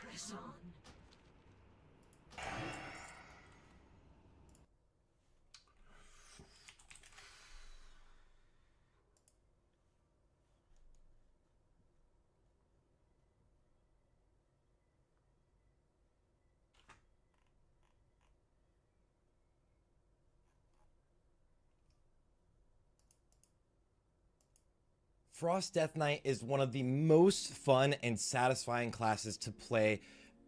Press on. Frost Death Knight is one of the most fun and satisfying classes to play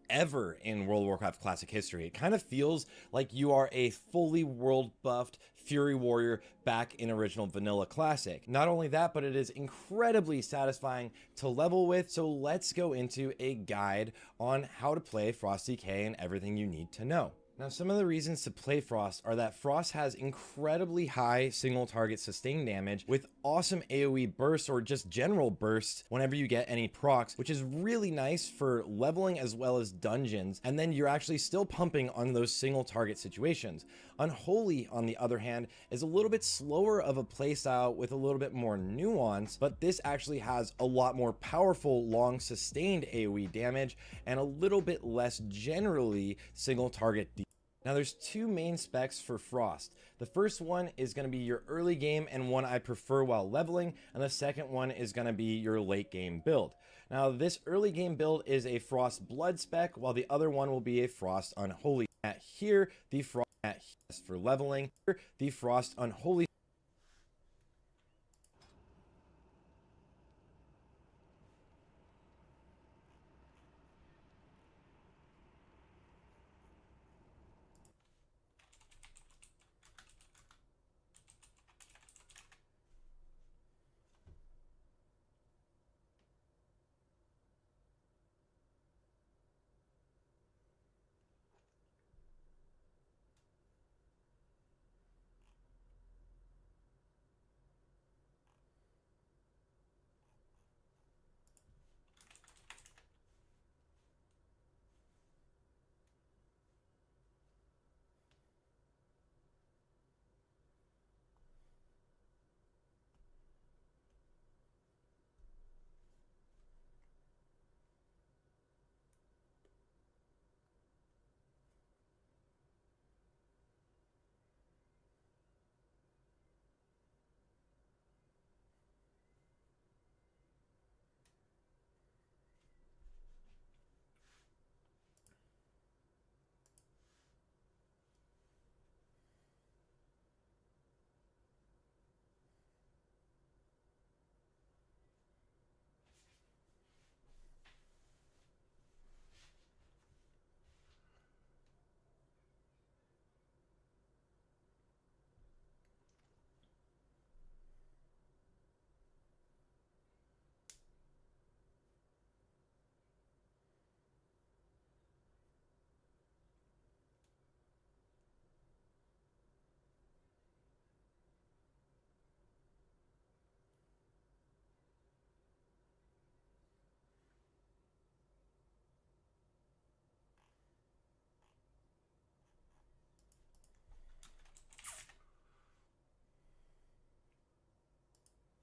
ever in World of Warcraft Classic history. It kind of feels like you are a fully world buffed Fury Warrior back in original vanilla Classic. Not only that, but it is incredibly satisfying to level with, so let's go into a guide on how to play Frost DK and everything you need to know. Now, some of the reasons to play Frost are that Frost has incredibly high single target sustain damage with awesome AoE bursts or just general bursts whenever you get any procs, which is really nice for leveling as well as dungeons, and then you're actually still pumping on those single target situations. Unholy, on the other hand, is a little bit slower of a playstyle with a little bit more nuance, but this actually has a lot more powerful, long sustained AoE damage and a little bit less generally single target. Now there's two main specs for Frost. The first one is going to be your early game and one I prefer while leveling, and the second one is going to be your late game build. Now this early game build is a Frost Blood spec, while the other one will be a Frost Unholy. Here, the Frost for leveling, the Frost Unholy.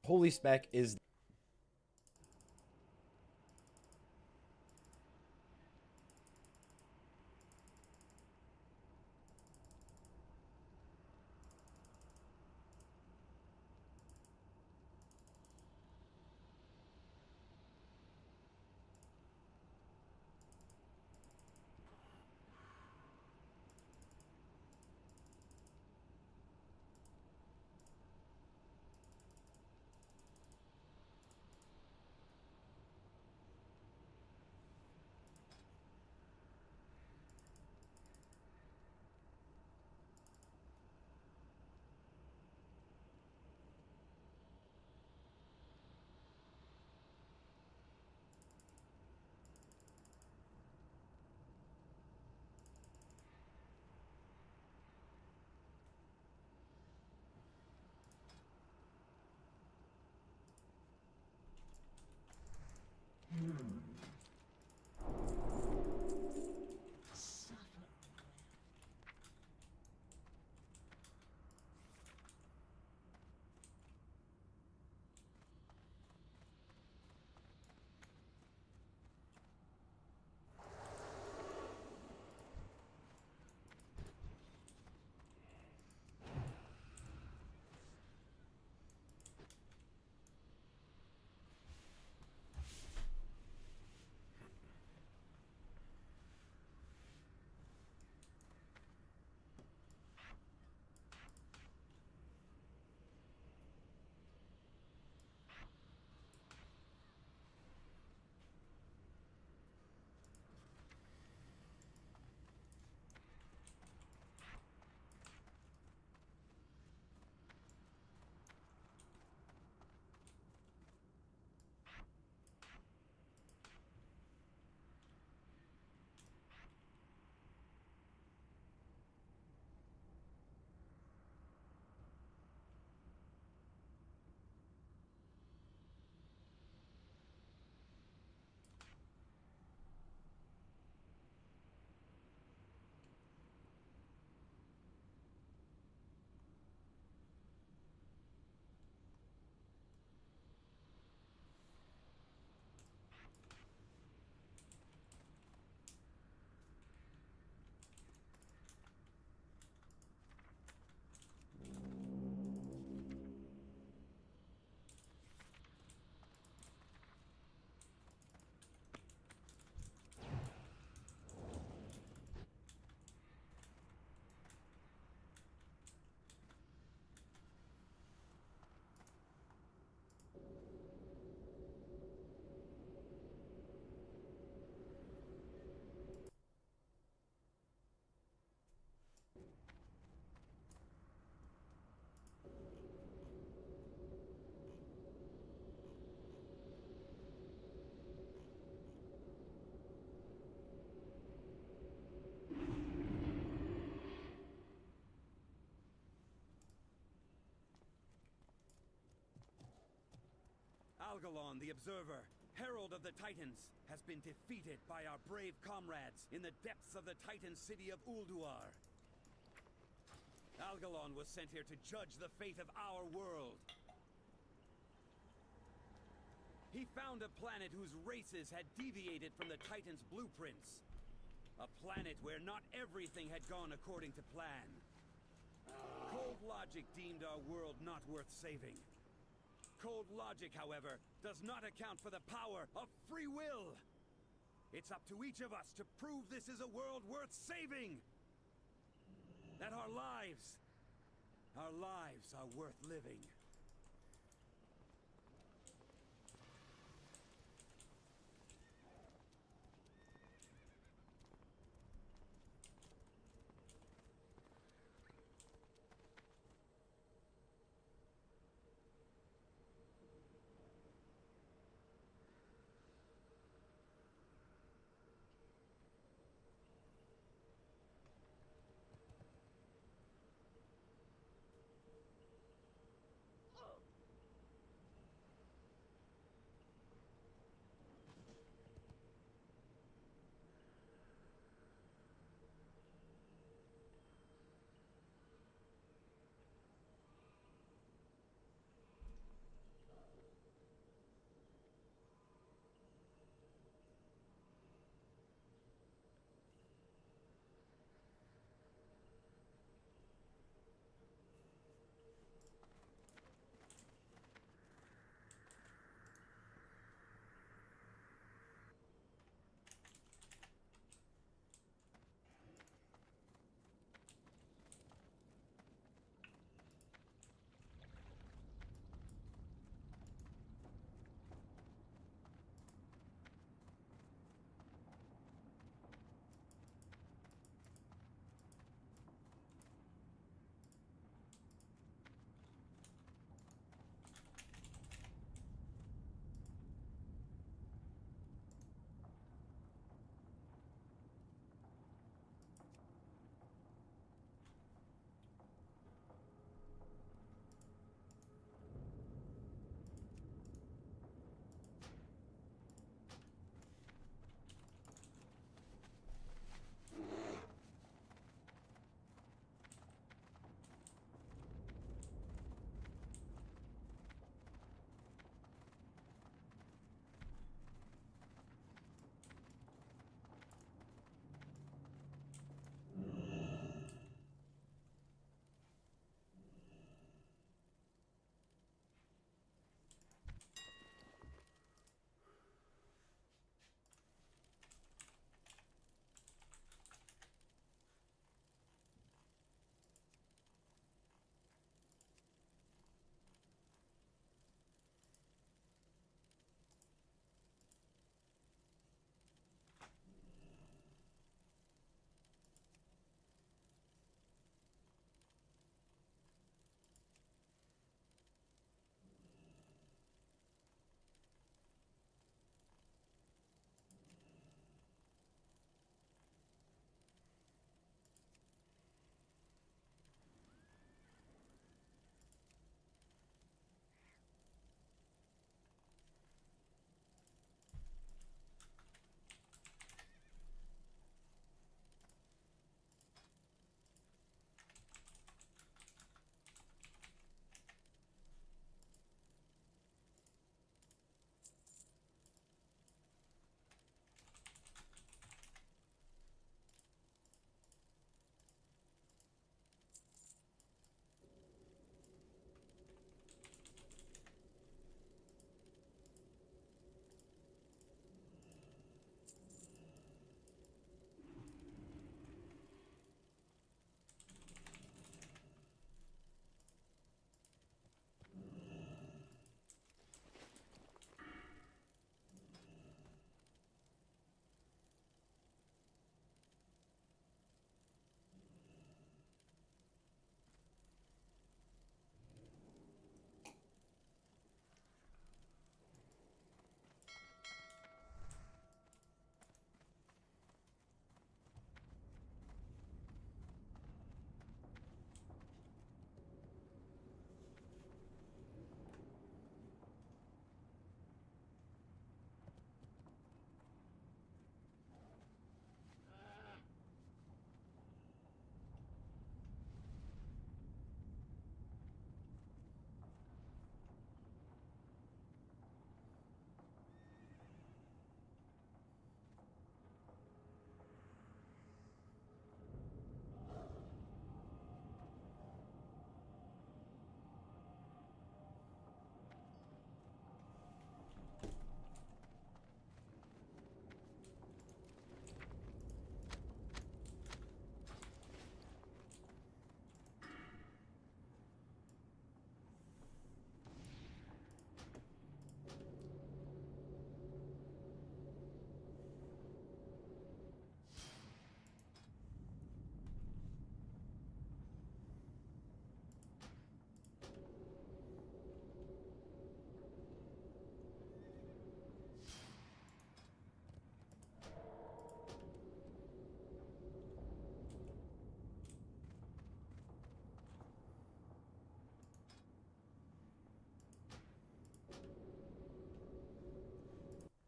Holy spec is Algalon the Observer, Herald of the Titans, has been defeated by our brave comrades in the depths of the Titan city of Ulduar. Algalon was sent here to judge the fate of our world. He found a planet whose races had deviated from the Titans' blueprints. A planet where not everything had gone according to plan. Cold logic deemed our world not worth saving. Cold logic, however, does not account for the power of free will. It's up to each of us to prove this is a world worth saving. That our lives are worth living.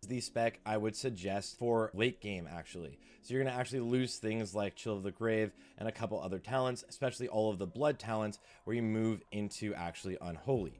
the spec I would suggest for late game actually. So you're going to actually lose things like Chill of the Grave and a couple other talents, especially all of the blood talents where you move into actually Unholy.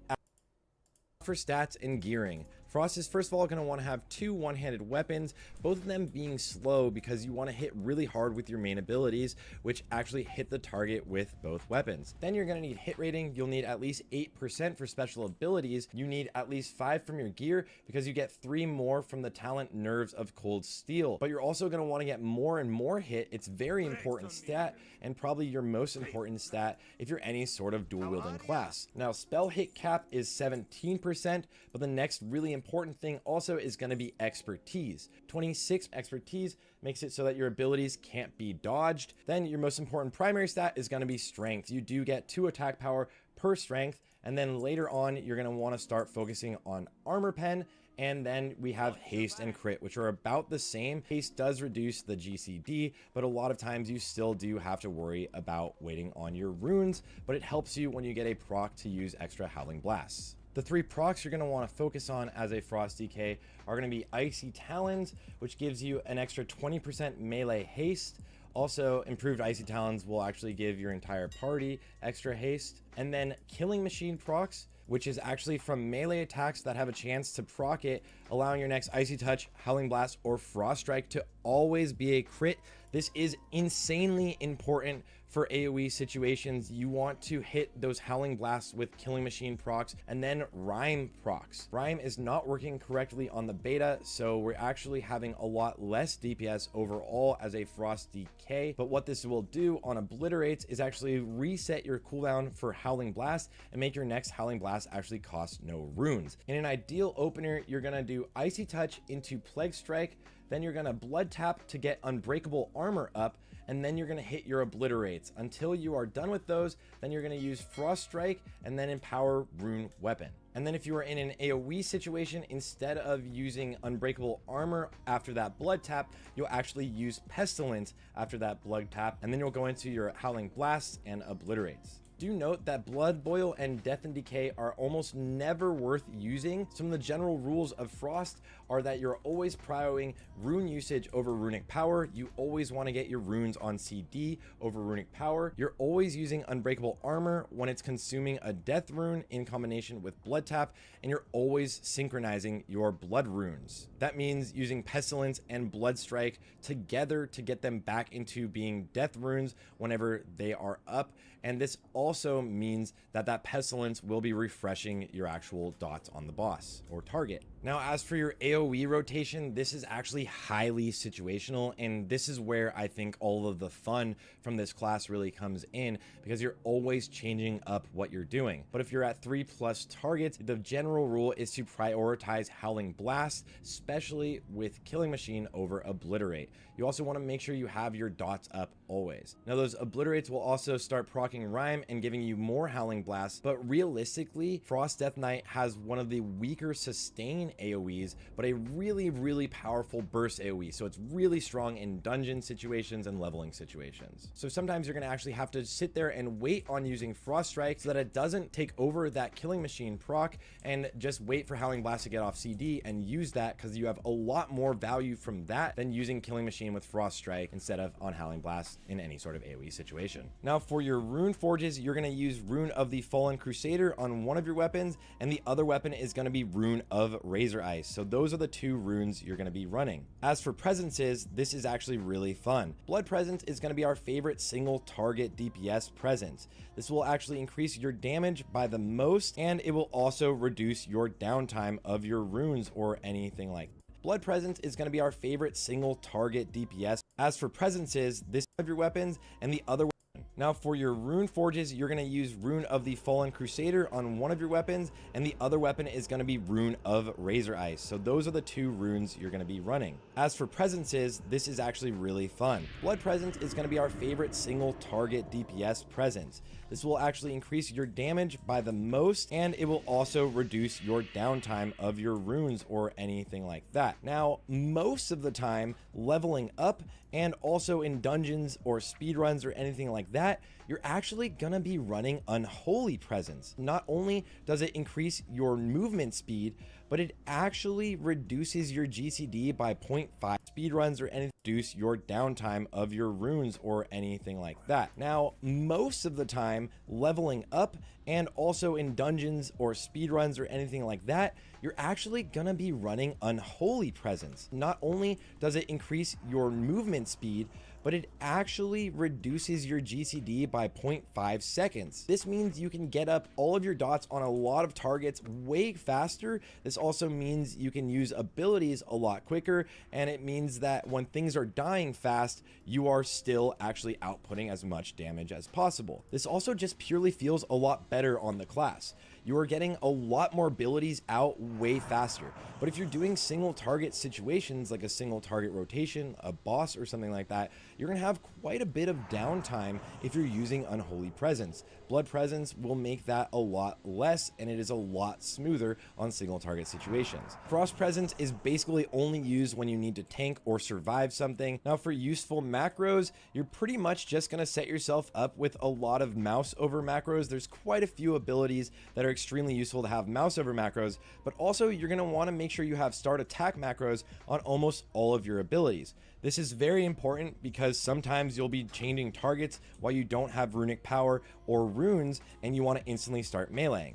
For stats and gearing, Frost is first of all going to want to have two one-handed weapons, both of them being slow because you want to hit really hard with your main abilities, which actually hit the target with both weapons. Then you're going to need hit rating. You'll need at least 8% for special abilities. You need at least 5 from your gear because you get 3 more from the talent Nerves of Cold Steel. But you're also going to want to get more and more hit. It's very important stat and probably your most important stat if you're any sort of dual wielding class. Now spell hit cap is 17%, but the next really important thing also is going to be expertise. 26 expertise makes it so that your abilities can't be dodged. Then your most important primary stat is going to be strength. You do get 2 attack power per strength, and then later on you're going to want to start focusing on armor pen. And then we have haste and crit, which are about the same. Haste does reduce the GCD, but a lot of times you still do have to worry about waiting on your runes, but it helps you when you get a proc to use extra Howling Blasts. The 3 procs you're going to want to focus on as a Frost DK are going to be Icy Talons, which gives you an extra 20% melee haste. Also, improved Icy Talons will actually give your entire party extra haste. And then Killing Machine procs, which is actually from melee attacks that have a chance to proc it, allowing your next Icy Touch, Howling Blast, or Frost Strike to always be a crit. This is insanely important for AoE situations. You want to hit those Howling Blasts with Killing Machine procs and then Rhyme procs. Rhyme is not working correctly on the beta, so we're actually having a lot less DPS overall as a Frost DK, but what this will do on Obliterates is actually reset your cooldown for Howling Blast and make your next Howling Blast actually cost no runes. In an ideal opener, you're gonna do Icy Touch into Plague Strike, then you're gonna Blood Tap to get Unbreakable Armor up, and then you're going to hit your Obliterates. Until you are done with those, then you're going to use Frost Strike and then Empower Rune Weapon. And then if you are in an AoE situation, instead of using Unbreakable Armor after that Blood Tap, you'll actually use Pestilence after that Blood Tap, and then you'll go into your Howling Blasts and Obliterates. Do note that Blood Boil and Death and Decay are almost never worth using. Some of the general rules of Frost are that you're always prioring rune usage over runic power. You always want to get your runes on CD over runic power. You're always using Unbreakable Armor when it's consuming a death rune in combination with Blood Tap, and you're always synchronizing your blood runes. That means using Pestilence and Blood Strike together to get them back into being death runes whenever they are up. And this also means that that Pestilence will be refreshing your actual dots on the boss or target. Now, as for your AoE rotation, this is actually highly situational, and this is where I think all of the fun from this class really comes in, because you're always changing up what you're doing. But if you're at 3+ targets, the general rule is to prioritize Howling Blast, especially with Killing Machine over Obliterate. You also want to make sure you have your dots up always. Now, those Obliterates will also start proccing Rhyme and giving you more Howling Blasts, but realistically, Frost Death Knight has one of the weaker sustain AoEs, but a really powerful burst AoE, so it's really strong in dungeon situations and leveling situations. So sometimes you're going to actually have to sit there and wait on using Frost Strike so that it doesn't take over that Killing Machine proc, and just wait for Howling Blast to get off CD and use that, because you have a lot more value from that than using Killing Machine with Frost Strike instead of on Howling Blast in any sort of AoE situation. Now for your rune forges, you're going to use Rune of the Fallen Crusader on one of your weapons, and the other weapon is going to be Rune of Razor Ice. So those are the 2 runes you're going to be running. As for presences, this is actually really fun. Blood Presence is going to be our favorite single target DPS presence. This will actually increase your damage by the most, and it will also reduce your downtime of your runes or anything like that. Blood Presence is going to be our favorite single target DPS. As for presences, this of your weapons and the other. Now for your rune forges, you're going to use Rune of the Fallen Crusader on one of your weapons, and the other weapon is going to be Rune of Razor Ice. So those are the 2 runes you're going to be running. As for presences, this is actually really fun. Blood Presence is going to be our favorite single target DPS presence. This will actually increase your damage by the most, and it will also reduce your downtime of your runes or anything like that. Now, most of the time, leveling up and also in dungeons or speedruns or anything like that, you're actually gonna be running Unholy Presence. Not only does it increase your movement speed, but it actually reduces your GCD by 0.5. Speedruns or anything reduce your downtime of your runes or anything like that. Now, most of the time, leveling up and also in dungeons or speedruns or anything like that, you're actually gonna be running Unholy Presence. Not only does it increase your movement speed, but it actually reduces your GCD by 0.5 seconds. This means you can get up all of your dots on a lot of targets way faster. This also means you can use abilities a lot quicker, and it means that when things are dying fast, you are still actually outputting as much damage as possible. This also just purely feels a lot better on the class. You are getting a lot more abilities out way faster. But if you're doing single target situations like a single target rotation, a boss or something like that, you're gonna have quite a bit of downtime if you're using Unholy Presence. Blood Presence will make that a lot less, and it is a lot smoother on single target situations. Frost Presence is basically only used when you need to tank or survive something. Now for useful macros, you're pretty much just gonna set yourself up with a lot of mouse over macros. There's quite a few abilities that are extremely useful to have mouse over macros, but also you're gonna wanna make sure you have start attack macros on almost all of your abilities. This is very important because sometimes you'll be changing targets while you don't have runic power or runes and you want to instantly start meleeing.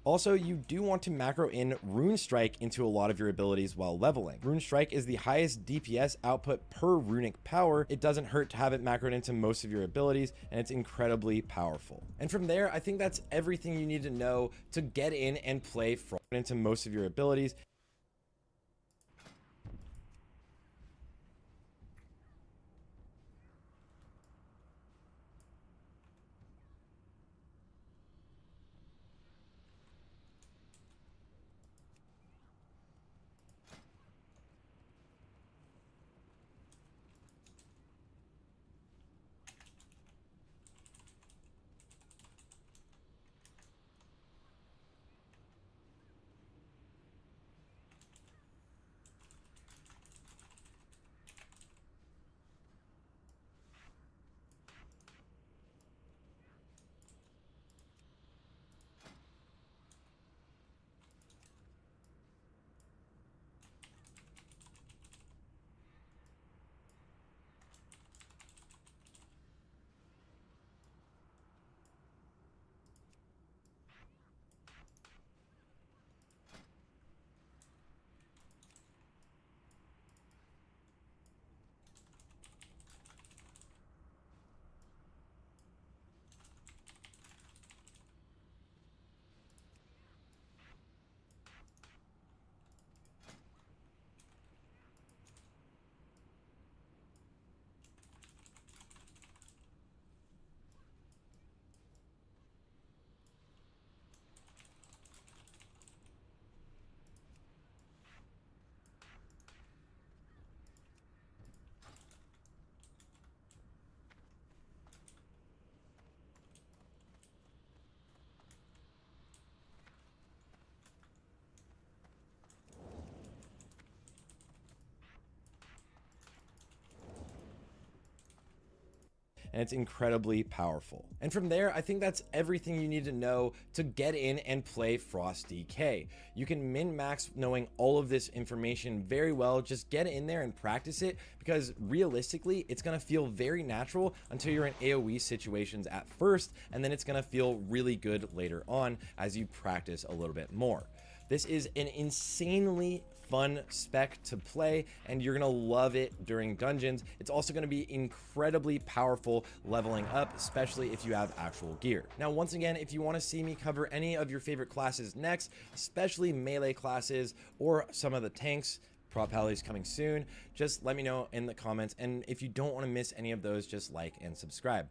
Also, you do want to macro in Rune Strike into a lot of your abilities while leveling. Rune Strike is the highest DPS output per runic power. It doesn't hurt to have it macroed into most of your abilities, and it's incredibly powerful. And from there, I think that's everything you need to know to get in and play Frost into most of your abilities. And it's incredibly powerful. And from there, I think that's everything you need to know to get in and play Frost DK. You can min-max knowing all of this information very well. Just get in there and practice it, because realistically, it's gonna feel very natural until you're in AoE situations at first, and then it's gonna feel really good later on as you practice a little bit more. This is an insanely fun spec to play, and you're gonna love it during dungeons. It's also gonna be incredibly powerful leveling up, especially if you have actual gear. Now, once again, if you want to see me cover any of your favorite classes next, especially melee classes or some of the tanks, prop pallies coming soon, just let me know in the comments. And if you don't want to miss any of those, just like and subscribe.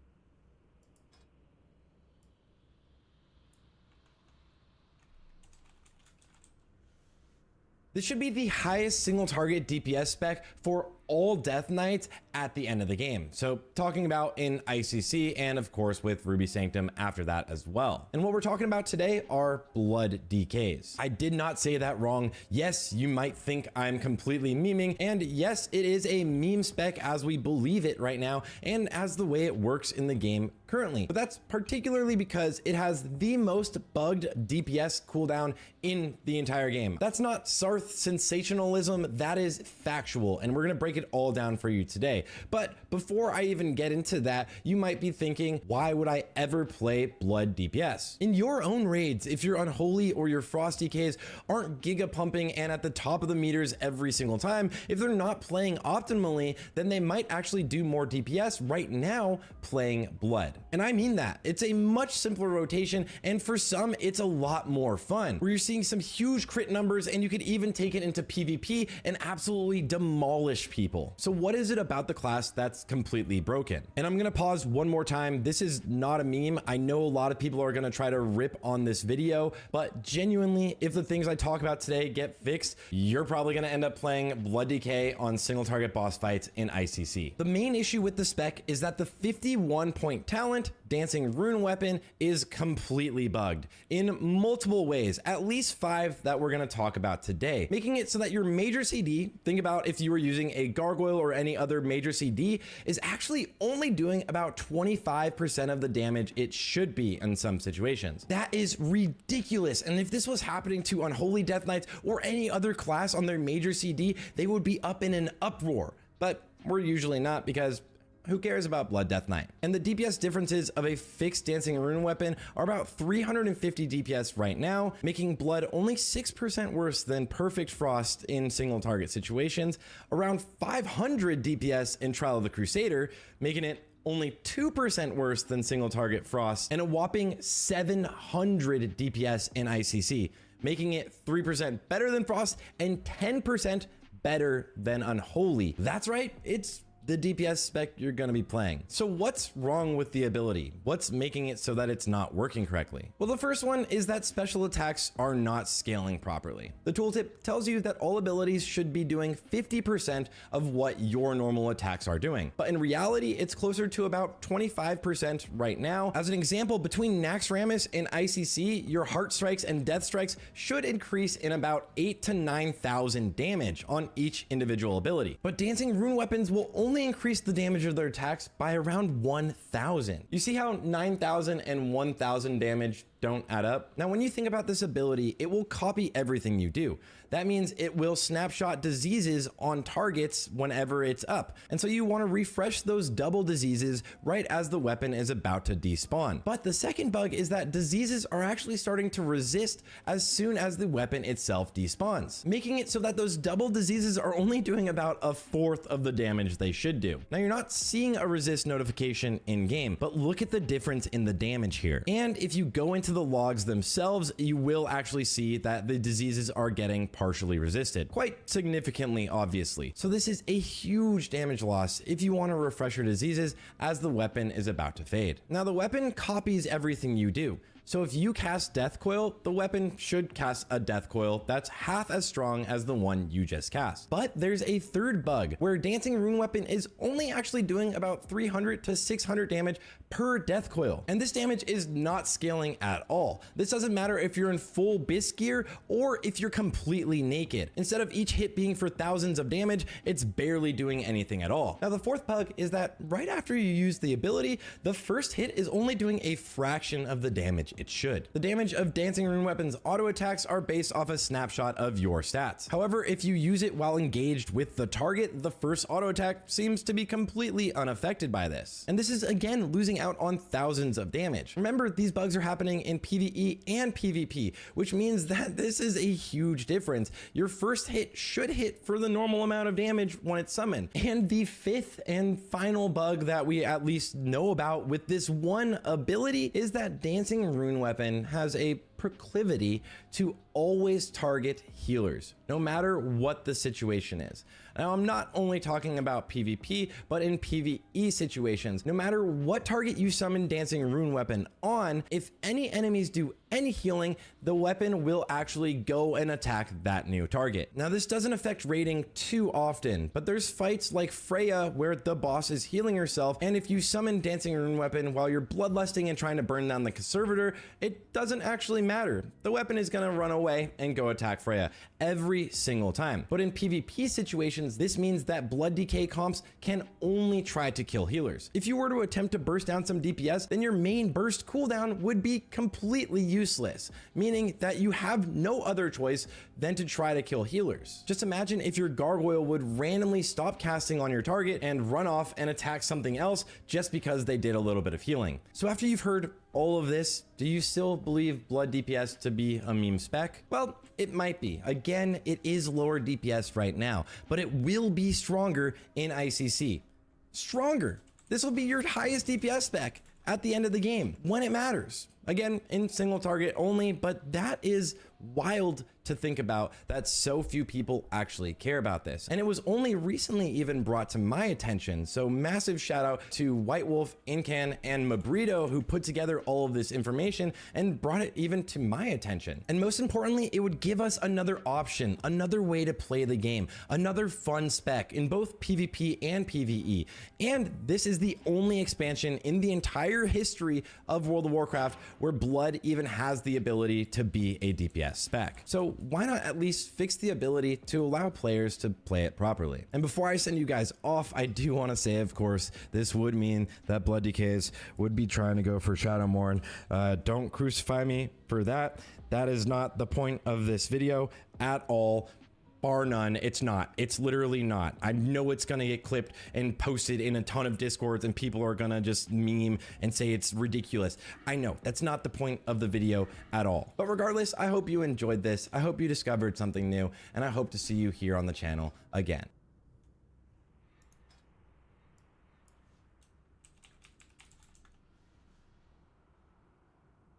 This should be the highest single target DPS spec for all Death Knights at the end of the game. So talking about in ICC and of course with Ruby Sanctum after that as well. And what we're talking about today are blood DKs. I did not say that wrong. Yes, you might think I'm completely memeing, and yes, it is a meme spec as we believe it right now and as the way it works in the game currently. But that's particularly because it has the most bugged DPS cooldown in the entire game. That's not Sarth sensationalism, that is factual, and we're gonna break it all down for you today. But before I even get into that, you might be thinking, why would I ever play blood DPS? In your own raids, if your Unholy or your Frost DKs aren't giga pumping and at the top of the meters every single time, if they're not playing optimally, then they might actually do more DPS right now playing blood. And I mean that. It's a much simpler rotation, and for some, it's a lot more fun, where you're seeing some huge crit numbers and you could even take it into PvP and absolutely demolish people. So what is it about the class that's completely broken? And I'm gonna pause one more time. This is not a meme. I know a lot of people are gonna try to rip on this video, but genuinely, if the things I talk about today get fixed, you're probably gonna end up playing blood DK on single target boss fights in ICC. The main issue with the spec is that the 51 point talent Dancing Rune Weapon is completely bugged in multiple ways, at least 5 that we're going to talk about today, making it so that your major CD, think about if you were using a gargoyle or any other major CD, is actually only doing about 25% of the damage it should be in some situations. That is ridiculous, and if this was happening to Unholy Death Knights or any other class on their major CD, they would be up in an uproar, but we're usually not, because who cares about Blood Death Knight? And the DPS differences of a fixed Dancing Rune Weapon are about 350 DPS right now, making Blood only 6% worse than Perfect Frost in single target situations, around 500 DPS in Trial of the Crusader, making it only 2% worse than single target Frost, and a whopping 700 DPS in ICC, making it 3% better than Frost and 10% better than Unholy. That's right, it's the DPS spec you're going to be playing. So what's wrong with the ability? What's making it so that it's not working correctly? Well, the first one is that special attacks are not scaling properly. The tooltip tells you that all abilities should be doing 50% of what your normal attacks are doing, but in reality, it's closer to about 25% right now. As an example, between Naxxramas and ICC, your Heart Strikes and Death Strikes should increase in about 8,000 to 9,000 damage on each individual ability, but Dancing Rune Weapons will only increase the damage of their attacks by around 1,000. You see how 9,000 and 1,000 damage don't add up? Now, when you think about this ability, it will copy everything you do. That means it will snapshot diseases on targets whenever it's up. And so you want to refresh those double diseases right as the weapon is about to despawn. But the second bug is that diseases are actually starting to resist as soon as the weapon itself despawns, making it so that those double diseases are only doing about 1/4 of the damage they should do. Now, you're not seeing a resist notification in game, but look at the difference in the damage here. And if you go into the logs themselves, you will actually see that the diseases are getting partially resisted, quite significantly, obviously. So this is a huge damage loss if you want to refresh your diseases as the weapon is about to fade. Now, the weapon copies everything you do. So if you cast Death Coil, the weapon should cast a Death Coil that's half as strong as the one you just cast. But there's a third bug where Dancing Rune Weapon is only actually doing about 300 to 600 damage per Death Coil. And this damage is not scaling at all. This doesn't matter if you're in full Bisque gear or if you're completely naked. Instead of each hit being for thousands of damage, it's barely doing anything at all. Now, the fourth bug is that right after you use the ability, the first hit is only doing a fraction of the damage it should. The damage of Dancing Rune Weapon's auto attacks are based off a snapshot of your stats. However, if you use it while engaged with the target, the first auto attack seems to be completely unaffected by this. And this is again losing out on thousands of damage. Remember, these bugs are happening in PvE and PvP, which means that this is a huge difference. Your first hit should hit for the normal amount of damage when it's summoned. And the fifth and final bug that we at least know about with this one ability is that Dancing Rune Weapon has a proclivity to always target healers. no matter what the situation is. Now, I'm not only talking about PvP, but in PvE situations. No matter what target you summon Dancing Rune Weapon on, if any enemies do any healing, the weapon will actually go and attack that new target. Now, this doesn't affect raiding too often, but there's fights like Freya where the boss is healing herself, and if you summon Dancing Rune Weapon while you're bloodlusting and trying to burn down the conservator, it doesn't actually matter. The weapon is gonna run away and go attack Freya every single time. But in PvP situations, this means that Blood DK comps can only try to kill healers. If you were to attempt to burst down some DPS, then your main burst cooldown would be completely useless, meaning that you have no other choice than to try to kill healers. Just imagine if your gargoyle would randomly stop casting on your target and run off and attack something else just because they did a little bit of healing. So after you've heard all of this, do you still believe Blood DPS to be a meme spec? Well, it might be. Again, it is lower DPS right now, but it will be stronger in ICC. Stronger. This will be your highest DPS spec at the end of the game when it matters. Again, in single target only, but that is wild to think about that so few people actually care about this. And it was only recently even brought to my attention. So massive shout out to White Wolf, Incan, and Mabrito who put together all of this information and brought it even to my attention. And most importantly, it would give us another option, another way to play the game, another fun spec in both PvP and PvE. And this is the only expansion in the entire history of World of Warcraft where Blood even has the ability to be a DPS spec. So why not at least fix the ability to allow players to play it properly? And before I send you guys off, I do want to say, of course, this would mean that Blood DKs would be trying to go for Shadowmourne. Don't crucify me for that. That is not the point of this video at all. Bar none, it's not. It's literally not. I know it's gonna get clipped and posted in a ton of discords and people are gonna just meme and say it's ridiculous. I know, that's not the point of the video at all. But regardless, I hope you enjoyed this. I hope you discovered something new, and I hope to see you here on the channel again.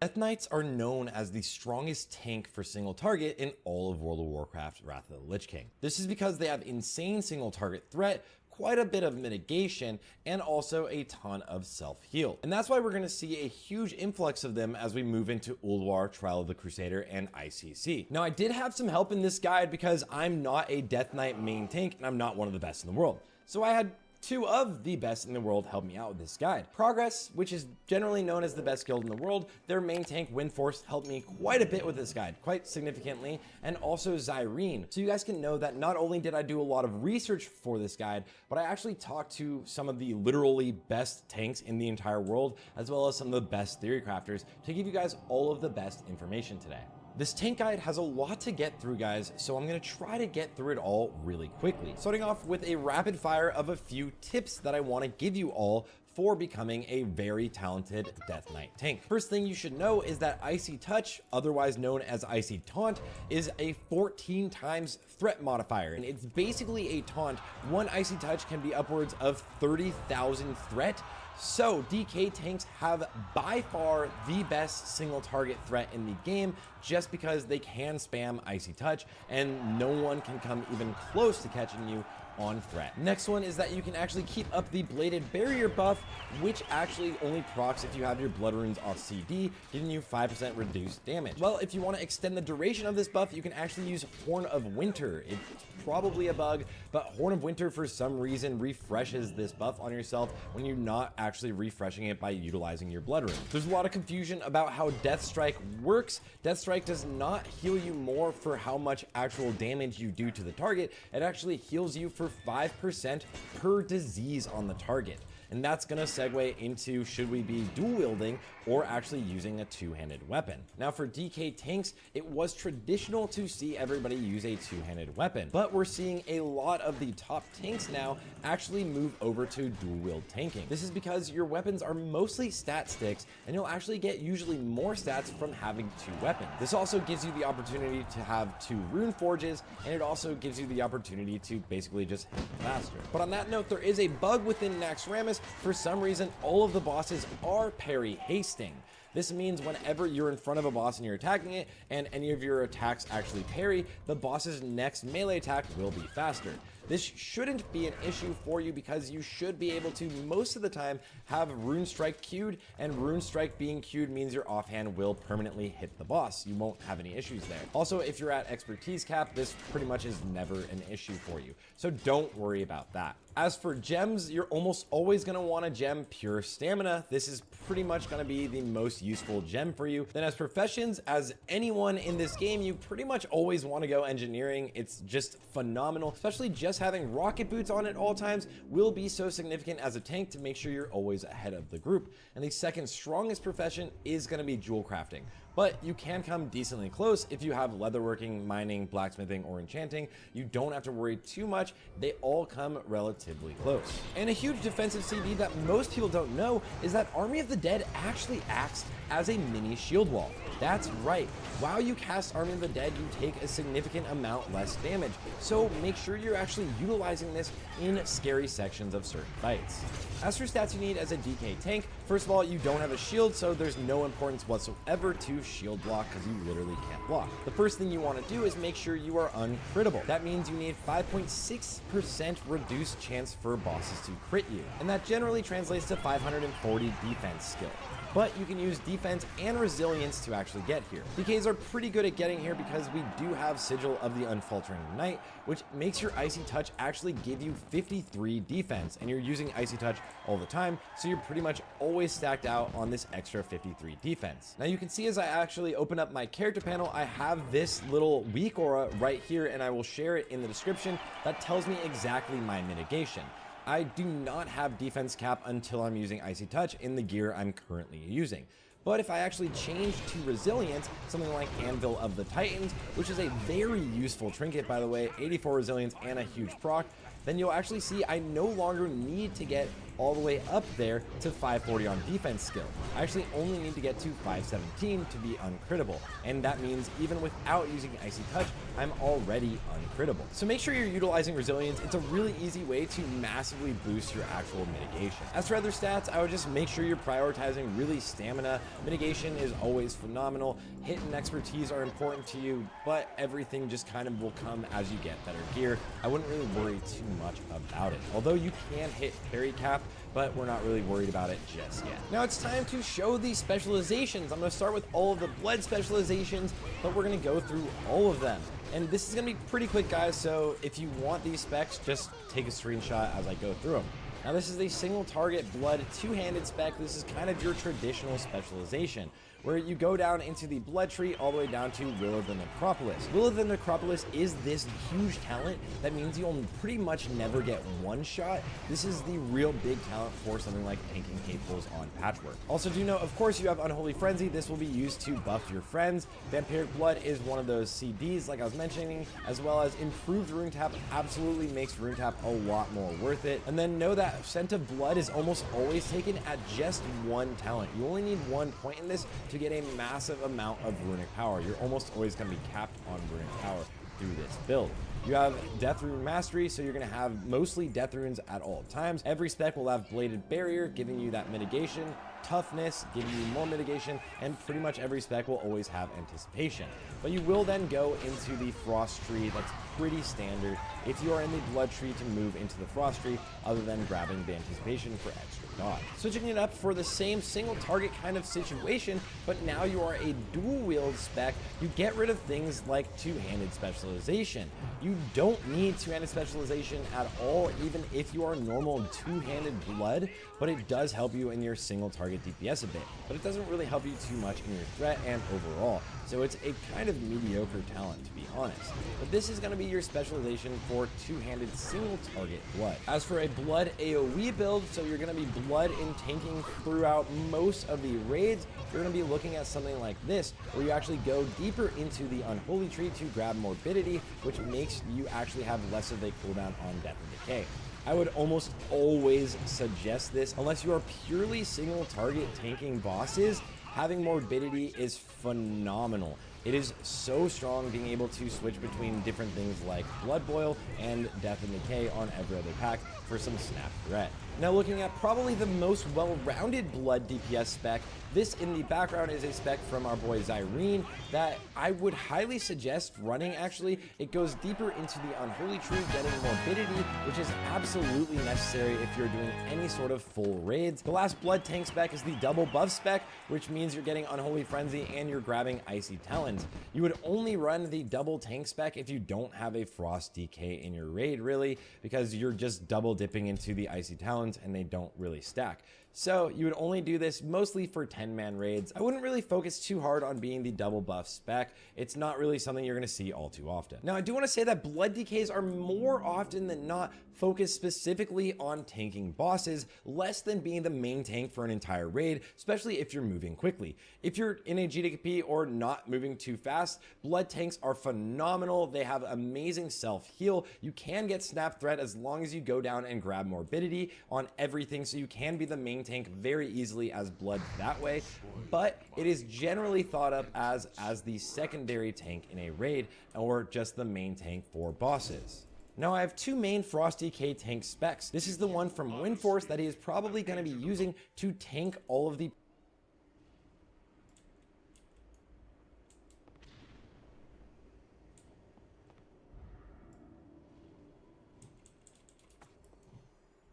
Death Knights are known as the strongest tank for single target in all of World of Warcraft Wrath of the Lich King. This is because they have insane single target threat, quite a bit of mitigation, and also a ton of self-heal. And that's why we're going to see a huge influx of them as we move into Ulduar, Trial of the Crusader, and ICC. Now, I did have some help in this guide because I'm not a Death Knight main tank, and I'm not one of the best in the world. So I had two of the best in the world help me out with this guide. Progress, which is generally known as the best guild in the world, their main tank Windforce helped me quite a bit with this guide, quite significantly, and also Zyrene. So you guys can know that not only did I do a lot of research for this guide, but I actually talked to some of the literally best tanks in the entire world, as well as some of the best theory crafters to give you guys all of the best information today. This tank guide has a lot to get through, guys, so I'm going to try to get through it all really quickly. Starting off with a rapid fire of a few tips that I want to give you all for becoming a very talented Death Knight tank. First thing you should know is that Icy Touch, otherwise known as Icy Taunt, is a 14 times threat modifier, and it's basically a taunt. One Icy Touch can be upwards of 30,000 threat. So DK tanks have by far the best single target threat in the game just because they can spam Icy Touch and no one can come even close to catching you on threat. Next one is that you can actually keep up the Bladed Barrier buff, which actually only procs if you have your Blood Runes off CD, giving you 5% reduced damage. Well, if you want to extend the duration of this buff, you can actually use Horn of Winter. It's probably a bug, but Horn of Winter for some reason refreshes this buff on yourself when you're not actually refreshing it by utilizing your Blood Runes. There's a lot of confusion about how Death Strike works. Death Strike does not heal you more for how much actual damage you do to the target. It actually heals you for 5% per disease on the target. And that's going to segue into should we be dual wielding or actually using a two-handed weapon. Now for DK tanks, it was traditional to see everybody use a two-handed weapon, but we're seeing a lot of the top tanks now actually move over to dual wield tanking. This is because your weapons are mostly stat sticks and you'll actually get usually more stats from having two weapons. This also gives you the opportunity to have two rune forges, and it also gives you the opportunity to basically just hit faster. But on that note, there is a bug within Naxxramas. For some reason, all of the bosses are parry hasting. This means whenever you're in front of a boss and you're attacking it, and any of your attacks actually parry, the boss's next melee attack will be faster. This shouldn't be an issue for you because you should be able to, most of the time, have Rune Strike queued, and Rune Strike being queued means your offhand will permanently hit the boss. You won't have any issues there. Also, if you're at expertise cap, this pretty much is never an issue for you, so don't worry about that. As for gems, you're almost always going to want to gem pure stamina. This is pretty much going to be the most useful gem for you. Then as professions, as anyone in this game, you pretty much always want to go engineering. It's just phenomenal, especially just having rocket boots on at all times will be so significant as a tank to make sure you're always ahead of the group. And the second strongest profession is going to be jewel crafting. But you can come decently close if you have leatherworking, mining, blacksmithing, or enchanting. You don't have to worry too much. They all come relatively close. And a huge defensive CD that most people don't know is that Army of the Dead actually acts as a mini shield wall. That's right. While you cast Army of the Dead, you take a significant amount less damage. So make sure you're actually utilizing this in scary sections of certain fights. As for stats you need as a DK tank, first of all, you don't have a shield, so there's no importance whatsoever to shield block because you literally can't block. The first thing you want to do is make sure you are uncrittable. That means you need 5.6% reduced chance for bosses to crit you, and that generally translates to 540 defense skill. But you can use defense and resilience to actually get here. DKs are pretty good at getting here because we do have Sigil of the Unfaltering Knight, which makes your Icy Touch actually give you 53 defense, and you're using Icy Touch all the time, so you're pretty much always stacked out on this extra 53 defense. Now you can see as I actually open up my character panel, I have this little weak aura right here, and I will share it in the description that tells me exactly my mitigation. I do not have defense cap until I'm using Icy Touch in the gear I'm currently using. But if I actually change to Resilience, something like Anvil of the Titans, which is a very useful trinket by the way, 84 Resilience and a huge proc, then you'll actually see I no longer need to get all the way up there to 540 on defense skill. I actually only need to get to 517 to be uncrittable, and that means even without using Icy Touch, I'm already uncrittable. So make sure you're utilizing Resilience. It's a really easy way to massively boost your actual mitigation. As for other stats, I would just make sure you're prioritizing really stamina. Mitigation is always phenomenal. Hit and expertise are important to you, but everything just kind of will come as you get better gear. I wouldn't really worry too much about it. Although you can hit parry cap, but we're not really worried about it just yet. Now it's time to show the specializations. I'm going to start with all of the blood specializations, but we're going to go through all of them. And this is going to be pretty quick, guys, so if you want these specs, just take a screenshot as I go through them. Now this is a single target blood two-handed spec. This is kind of your traditional specialization, where you go down into the blood tree all the way down to Will of the Necropolis. Will of the Necropolis is this huge talent that means you'll pretty much never get one shot. This is the real big talent for something like tanking Hatefuls on Patchwork. Also do know, of course, you have Unholy Frenzy. This will be used to buff your friends. Vampiric Blood is one of those CDs like I was mentioning, as well as improved Rune Tap absolutely makes Rune Tap a lot more worth it. And then know that Scent of Blood is almost always taken at just one talent. You only need 1 point in this to get a massive amount of runic power. You're almost always going to be capped on runic power through this build. You have Death Rune Mastery, so you're going to have mostly Death Runes at all times. Every spec will have Bladed Barrier, giving you that mitigation, Toughness, giving you more mitigation, and pretty much every spec will always have Anticipation. But you will then go into the Frost Tree. That's pretty standard if you are in the Blood Tree to move into the Frost Tree, other than grabbing the Anticipation for extra dodge. Switching it up for the same single target kind of situation, but now you are a dual wield spec, you get rid of things like two-handed specialization. You don't need two-handed specialization at all, even if you are normal two-handed blood, but it does help you in your single target DPS a bit, but it doesn't really help you too much in your threat and overall, so it's a kind of mediocre talent to be honest. But this is going to be your specialization for two-handed single target blood. As for a blood AoE build, so you're going to be blood in tanking throughout most of the raids, you're going to be looking at something like this, where you actually go deeper into the Unholy Tree to grab Morbidity, which makes you actually have less of a cooldown on Death and Decay. I would almost always suggest this unless you are purely single target tanking bosses. Having Morbidity is phenomenal. It is so strong being able to switch between different things like Blood Boil and Death and Decay on every other pack for some snap threat. Now looking at probably the most well-rounded Blood DPS spec, this in the background is a spec from our boy Zyrene that I would highly suggest running actually. It goes deeper into the Unholy Tree, getting morbidity, which is absolutely necessary if you're doing any sort of full raids. The last Blood tank spec is the double buff spec, which means you're getting Unholy Frenzy and you're grabbing Icy Talons. You would only run the double tank spec if you don't have a Frost DK in your raid really, because you're just double dipping into the Icy Talons and they don't really stack. So you would only do this mostly for 10-man raids. I wouldn't really focus too hard on being the double buff spec. It's not really something you're going to see all too often. Now, I do want to say that Blood DKs are more often than not focused specifically on tanking bosses, less than being the main tank for an entire raid, especially if you're moving quickly. If you're in a GDP or not moving too fast, Blood tanks are phenomenal. They have amazing self-heal. You can get snap threat as long as you go down and grab morbidity on everything, so you can be the main tank very easily as Blood that way, but it is generally thought of as the secondary tank in a raid or just the main tank for bosses. Now I have two main Frost DK tank specs. This is the one from Windforce that he is probably going to be using to tank all of the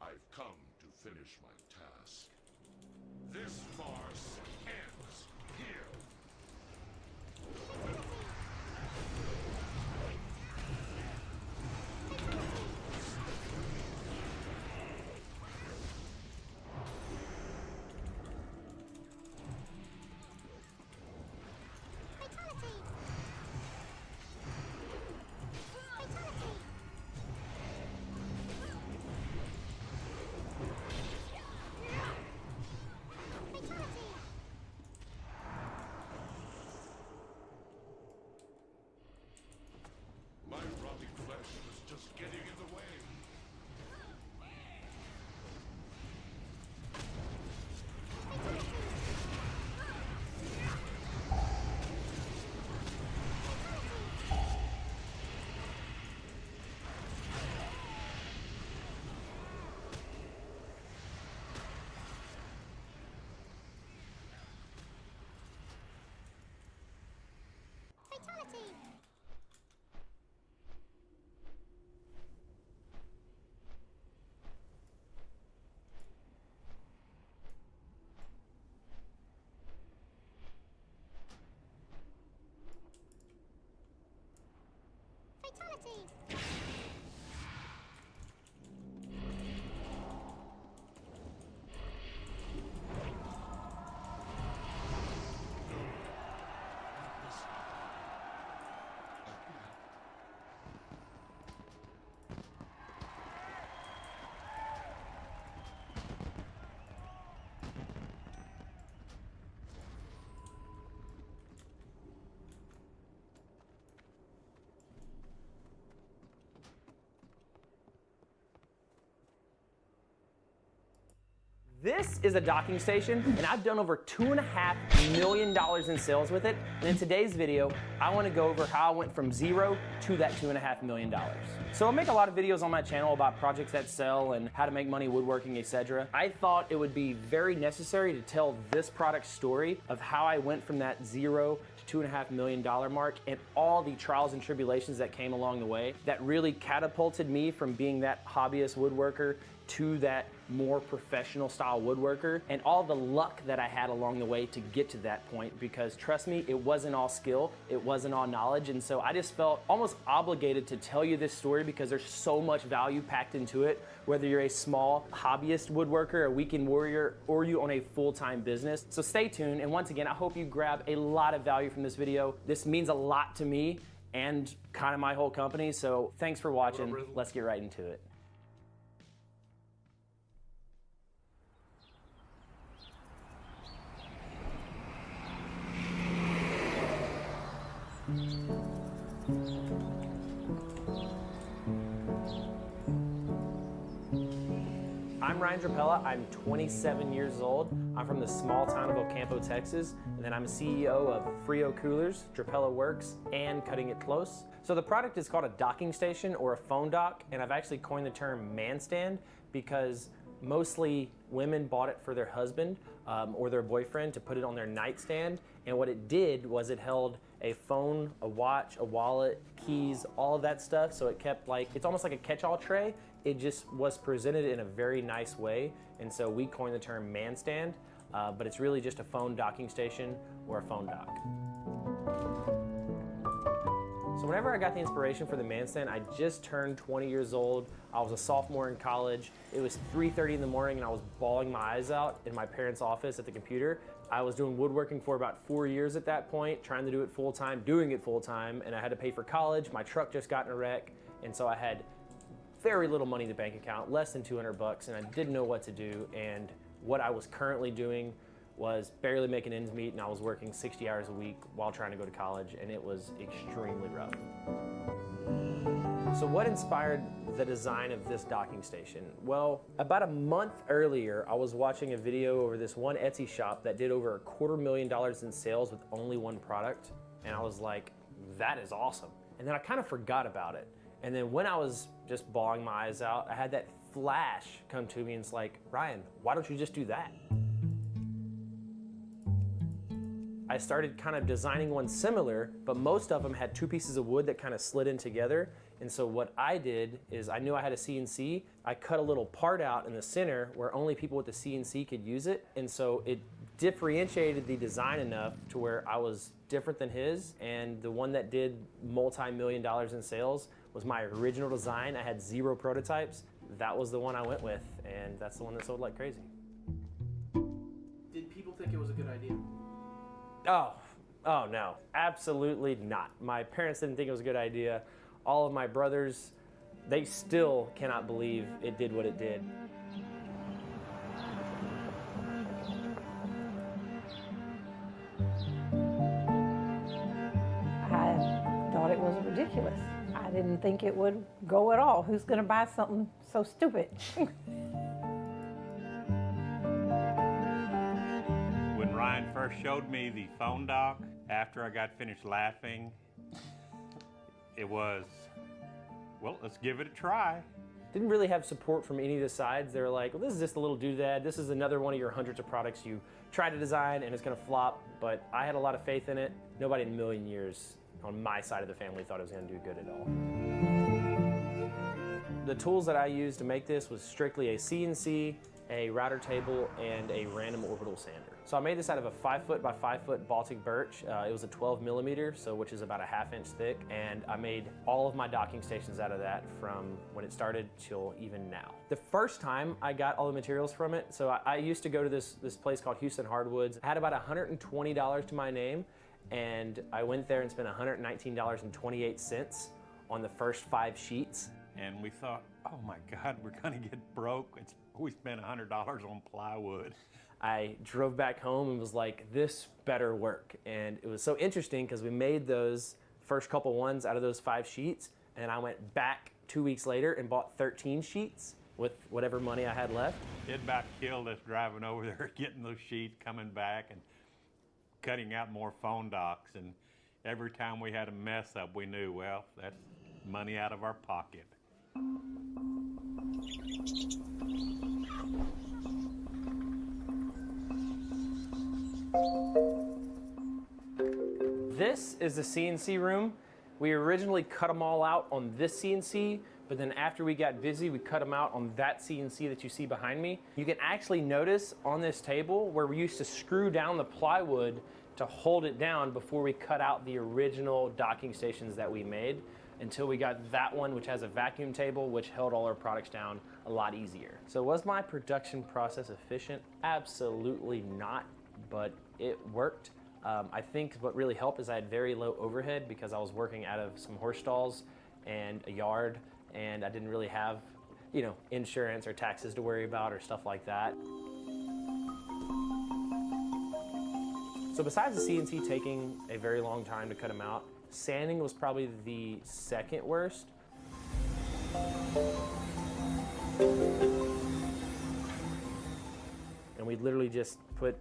I've come to finish my task. This farce ends here. My rotting flesh was just getting in the way. This is a docking station, and I've done over $2.5 million in sales with it. And in today's video, I want to go over how I went from zero to that $2.5 million. So I make a lot of videos on my channel about projects that sell and how to make money woodworking, etc. I thought it would be very necessary to tell this product story of how I went from that zero to $2.5 million mark and all the trials and tribulations that came along the way that really catapulted me from being that hobbyist woodworker to that more professional style woodworker, and all the luck that I had along the way to get to that point, because trust me, it wasn't all skill, it wasn't all knowledge, and so I just felt almost obligated to tell you this story because there's so much value packed into it, whether you're a small hobbyist woodworker, a weekend warrior, or you own a full-time business. So stay tuned, and once again, I hope you grab a lot of value from this video. This means a lot to me and kind of my whole company, so thanks for watching. Let's get right into it. I'm Ryan Drapella. I'm 27 years old. I'm from the small town of Ocampo, Texas, and then I'm CEO of Frio Coolers, Drapella Works, and Cutting It Close. So the product is called a docking station or a phone dock, and I've actually coined the term man stand because mostly women bought it for their husband or their boyfriend to put it on their nightstand. And what it did was it held a phone, a watch, a wallet, keys, all of that stuff. So it kept it's almost like a catch-all tray. It just was presented in a very nice way. And so we coined the term man stand, but it's really just a phone docking station or a phone dock. So whenever I got the inspiration for the man stand, I just turned 20 years old. I was a sophomore in college. It was 3:30 in the morning and I was bawling my eyes out in my parents' office at the computer. I was doing woodworking for about 4 years at that point, trying to do it full time, doing it full time, and I had to pay for college. My truck just got in a wreck, and so I had very little money in the bank account, less than 200 bucks, and I didn't know what to do. And what I was currently doing was barely making ends meet, and I was working 60 hours a week while trying to go to college, and it was extremely rough. So what inspired the design of this docking station? Well, about a month earlier, I was watching a video over this one Etsy shop that did over $250,000 in sales with only one product, and I was like, that is awesome. And then I kind of forgot about it. And then when I was just bawling my eyes out, I had that flash come to me, and it's like, Ryan, why don't you just do that? I started kind of designing one similar, but most of them had two pieces of wood that kind of slid in together. And so what I did is I knew I had a CNC. I cut a little part out in the center where only people with the CNC could use it. And so it differentiated the design enough to where I was different than his. And the one that did multi-million dollars in sales was my original design. I had 0 prototypes. That was the one I went with, and that's the one that sold like crazy. Did people think it was a good idea? Oh no, absolutely not. My parents didn't think it was a good idea. All of my brothers, they still cannot believe it did what it did. I thought it was ridiculous. I didn't think it would go at all. Who's going to buy something so stupid? When Ryan first showed me the phone dock, after I got finished laughing, it was, well, let's give it a try. Didn't really have support from any of the sides. They were like, well, this is just a little doodad. This is another one of your hundreds of products you try to design and it's gonna flop. But I had a lot of faith in it. Nobody in a million years on my side of the family thought it was gonna do good at all. The tools that I used to make this was strictly a CNC, a router table, and a random orbital sander. So I made this out of a 5-foot by 5-foot Baltic birch. It was a 12 millimeter, so which is about a 1/2 inch thick, and I made all of my docking stations out of that from when it started till even now. The first time I got all the materials from it, so I used to go to this place called Houston Hardwoods. I had about $120 to my name, and I went there and spent $119.28 on the first 5 sheets. And we thought, oh my God, we're gonna get broke. We spent $100 on plywood. I drove back home and was like, this better work. And it was so interesting because we made those first couple ones out of those 5 sheets, and I went back 2 weeks later and bought 13 sheets with whatever money I had left. It about killed us driving over there, getting those sheets, coming back and cutting out more phone docks. And every time we had a mess up, we knew, well, that's money out of our pocket. This is the CNC room. We originally cut them all out on this CNC, but then after we got busy, we cut them out on that CNC that you see behind me. You can actually notice on this table where we used to screw down the plywood to hold it down before we cut out the original docking stations that we made, until we got that one, which has a vacuum table, which held all our products down a lot easier. So was my production process efficient? Absolutely not, but it worked. I think what really helped is I had very low overhead because I was working out of some horse stalls and a yard, and I didn't really have, insurance or taxes to worry about or stuff like that. So besides the CNC taking a very long time to cut them out, sanding was probably the second worst. just put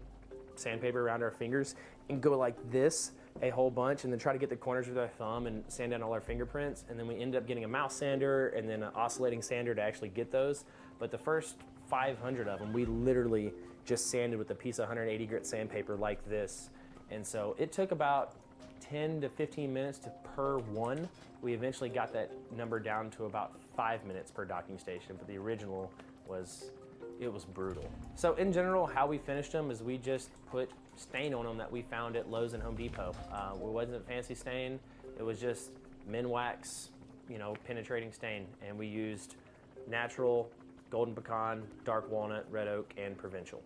sandpaper around our fingers and go like this a whole bunch, and then try to get the corners with our thumb and sand down all our fingerprints. And then we ended up getting a mouse sander and then an oscillating sander to actually get those. But the first 500 of them, we literally just sanded with a piece of 180 grit sandpaper like this. And so it took about 10 to 15 minutes per one. We eventually got that number down to about 5 minutes per docking station, but the original it was brutal. So in general, how we finished them is we just put stain on them that we found at Lowe's and Home Depot. It wasn't fancy stain, it was just Minwax, penetrating stain. And we used natural, golden pecan, dark walnut, red oak, and provincial.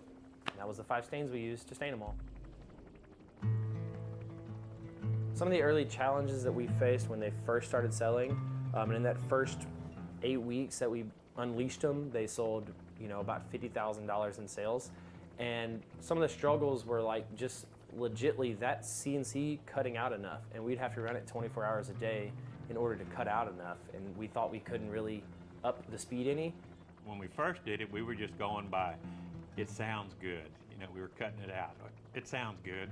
And that was the 5 stains we used to stain them all. Some of the early challenges that we faced when they first started selling, and in that first 8 weeks that we unleashed them, they sold about $50,000 in sales. And some of the struggles were like just legitly that CNC cutting out enough, and we'd have to run it 24 hours a day in order to cut out enough, and we thought we couldn't really up the speed any. When we first did it, we were just going by, it sounds good. We were cutting it out. It sounds good.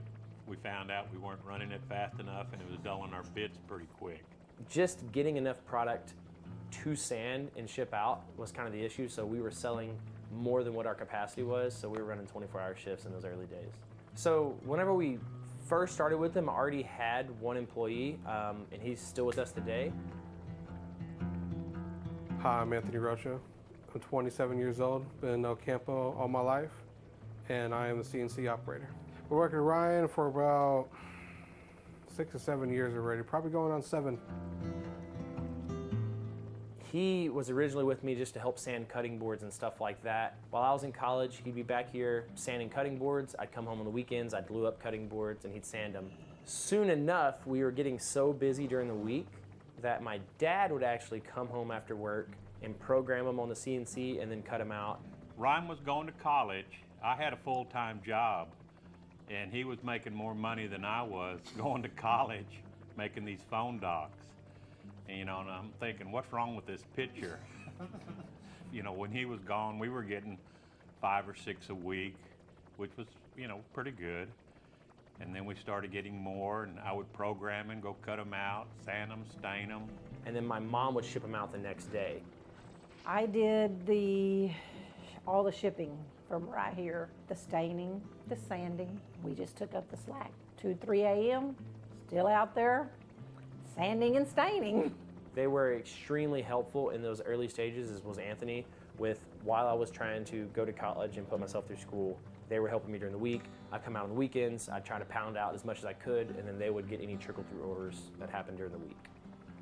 We found out we weren't running it fast enough, and it was dulling our bits pretty quick. Just getting enough product to sand and ship out was kind of the issue, so we were selling more than what our capacity was, so we were running 24-hour shifts in those early days. So whenever we first started with them, I already had one employee, and he's still with us today. Hi, I'm Anthony Rocha. I'm 27 years old, been in El Campo all my life, and I am the CNC operator. We're working with Ryan for about 6 or 7 years already, probably going on 7. He was originally with me just to help sand cutting boards and stuff like that. While I was in college, he'd be back here sanding cutting boards. I'd come home on the weekends, I'd glue up cutting boards, and he'd sand them. Soon enough, we were getting so busy during the week that my dad would actually come home after work and program them on the CNC and then cut them out. Ryan was going to college. I had a full-time job, and he was making more money than I was going to college, making these phone docks. And I'm thinking, what's wrong with this picture? When he was gone, we were getting 5 or 6 a week, which was, pretty good. And then we started getting more, and I would program and go cut them out, sand them, stain them. And then my mom would ship them out the next day. I did all the shipping from right here, the staining, the sanding. We just took up the slack. 2, 3 a.m., still out there, sanding and staining. They were extremely helpful in those early stages, as was Anthony, while I was trying to go to college and put myself through school. They were helping me during the week. I'd come out on the weekends, I'd try to pound out as much as I could, and then they would get any trickle-through orders that happened during the week.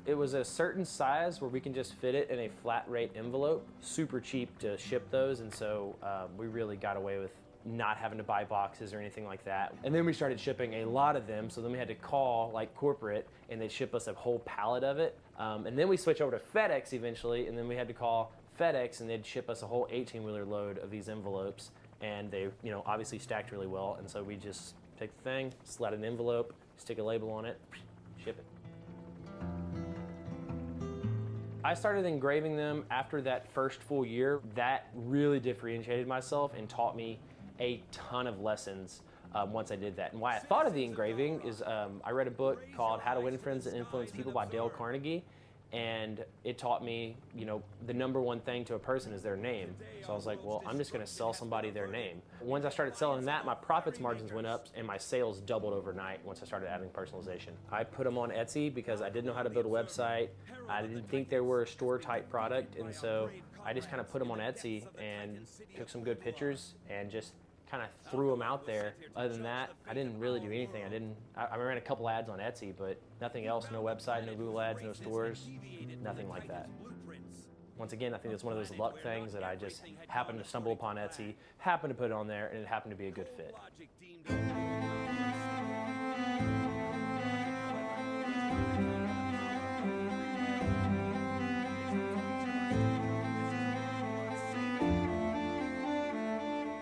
It was a certain size where we can just fit it in a flat rate envelope, super cheap to ship those, and so we really got away with not having to buy boxes or anything like that. And then we started shipping a lot of them, so then we had to call like corporate and they'd ship us a whole pallet of it. And then we switched over to FedEx eventually, and then we had to call FedEx and they'd ship us a whole 18-wheeler load of these envelopes, and they obviously stacked really well, and so we just take the thing, slide an envelope, stick a label on it, ship it. I started engraving them after that first full year. That really differentiated myself and taught me a ton of lessons once I did that. And why I thought of the engraving is I read a book called How to Win Friends and Influence People by Dale Carnegie, and it taught me, the number one thing to a person is their name. So I was like, well, I'm just gonna sell somebody their name. Once I started selling that, my profits margins went up and my sales doubled overnight once I started adding personalization. I put them on Etsy because I didn't know how to build a website. I didn't think they were a store type product, and so I just kind of put them on Etsy and took some good pictures and just kind of threw them out there. Other than that, I didn't really do anything. I ran a couple ads on Etsy, but nothing else, no website, no Google ads, no stores, nothing like that. Once again, I think it's one of those luck things that I just happened to stumble upon Etsy, happened to put it on there, and it happened to be a good fit.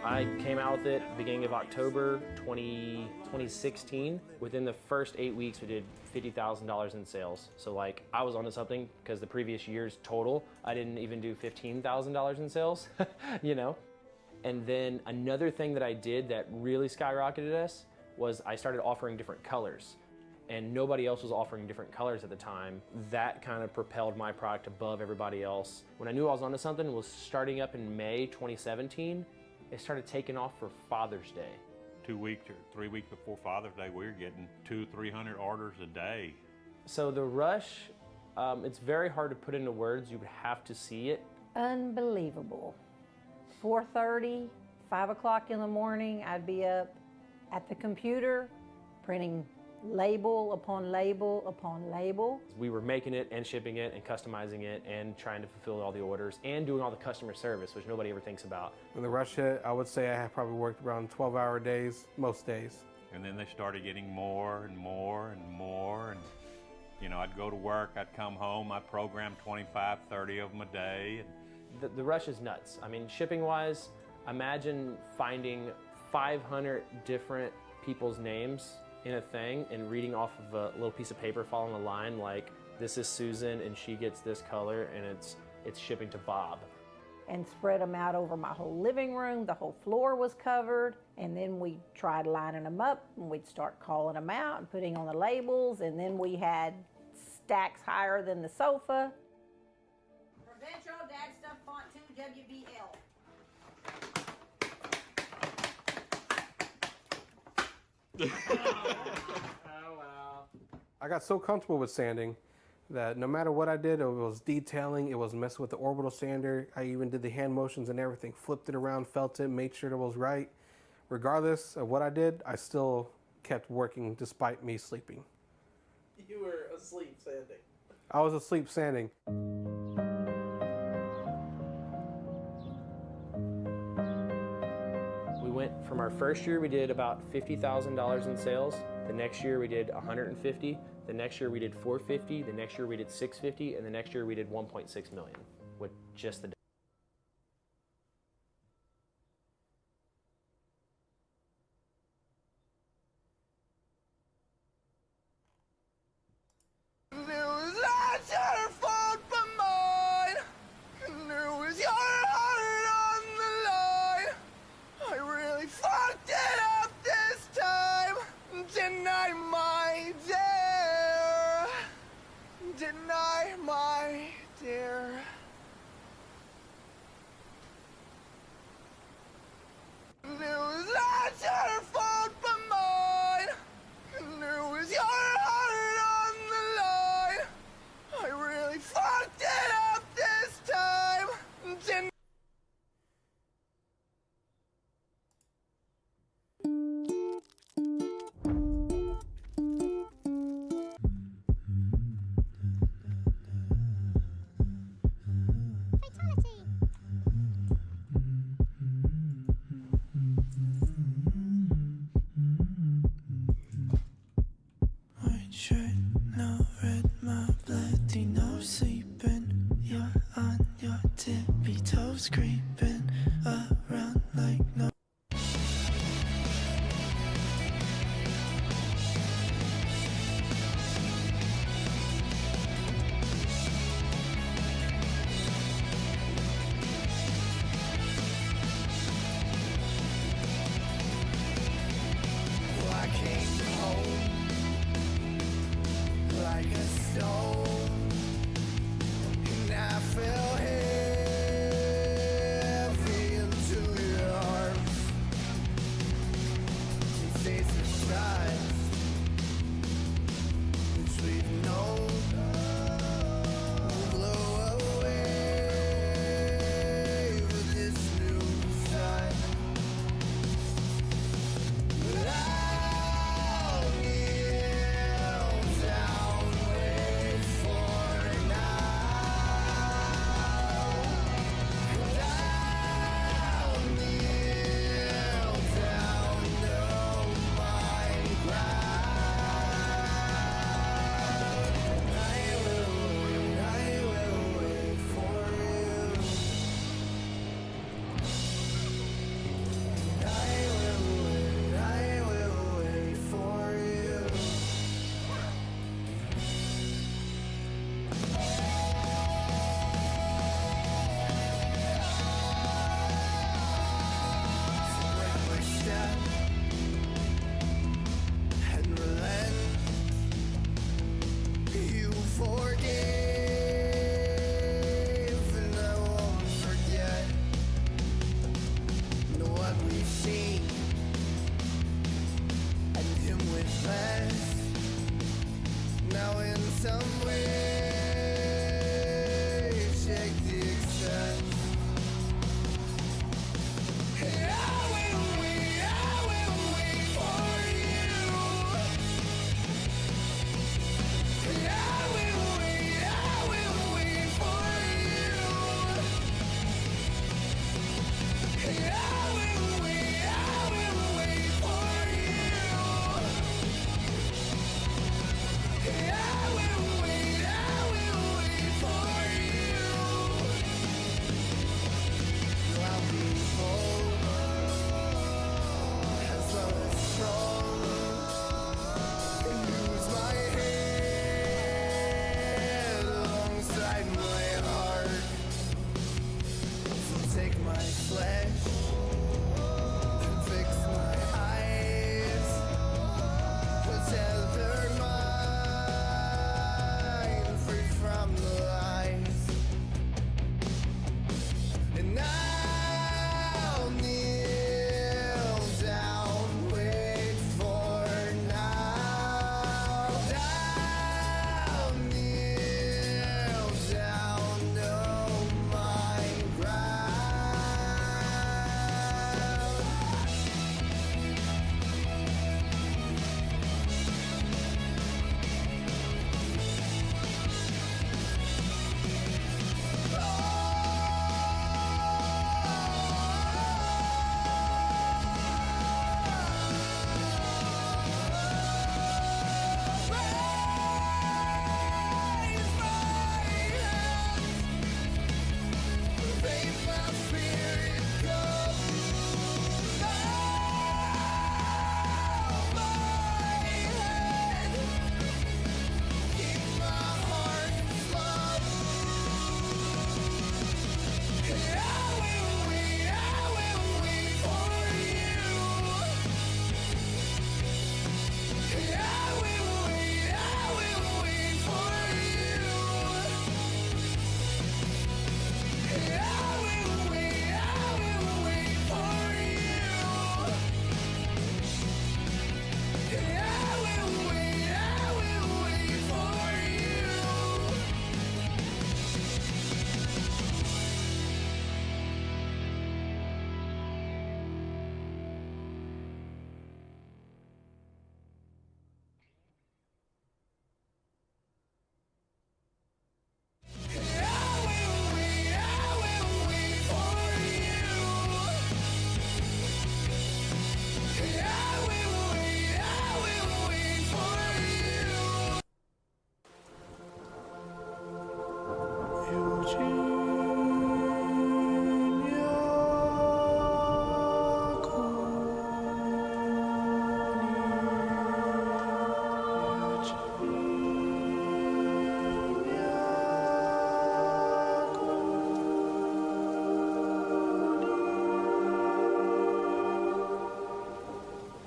I came out with it beginning of October 2016. Within the first 8 weeks, we did $50,000 in sales. So I was onto something because the previous year's total, I didn't even do $15,000 in sales, And then another thing that I did that really skyrocketed us was I started offering different colors. And nobody else was offering different colors at the time. That kind of propelled my product above everybody else. When I knew I was onto something was starting up in May 2017, it started taking off for Father's Day. 2 weeks or 3 weeks before Father's Day, we were getting 200-300 orders a day. So the rush, it's very hard to put into words. You would have to see it. Unbelievable. 4:30, 5 o'clock in the morning, I'd be up at the computer printing label upon label upon label. We were making it and shipping it and customizing it and trying to fulfill all the orders and doing all the customer service, which nobody ever thinks about. When the rush hit, I would say I had probably worked around 12-hour days, most days. And then they started getting more and more and more. And, you know, I'd go to work, I'd come home, I'd program 25, 30 of them a day. And The rush is nuts. I mean, shipping-wise, imagine finding 500 different people's names in a thing and reading off of a little piece of paper, following a line like, this is Susan and she gets this color and it's shipping to Bob. And spread them out over my whole living room. The whole floor was covered. And then we tried lining them up and we'd start calling them out and putting on the labels. And then we had stacks higher than the sofa. Provincial, Dad Stuff Font 2, WBL. I got so comfortable with sanding that no matter what I did, it was detailing, it was messing with the orbital sander. I even did the hand motions and everything, flipped it around, felt it, made sure it was right. Regardless of what I did, I still kept working despite me sleeping. You were asleep sanding. I was asleep sanding. We went from our first year, we did about $50,000 in sales. The next year we did 150. The next year we did 450. The next year we did 650. And the next year we did 1.6 million with just the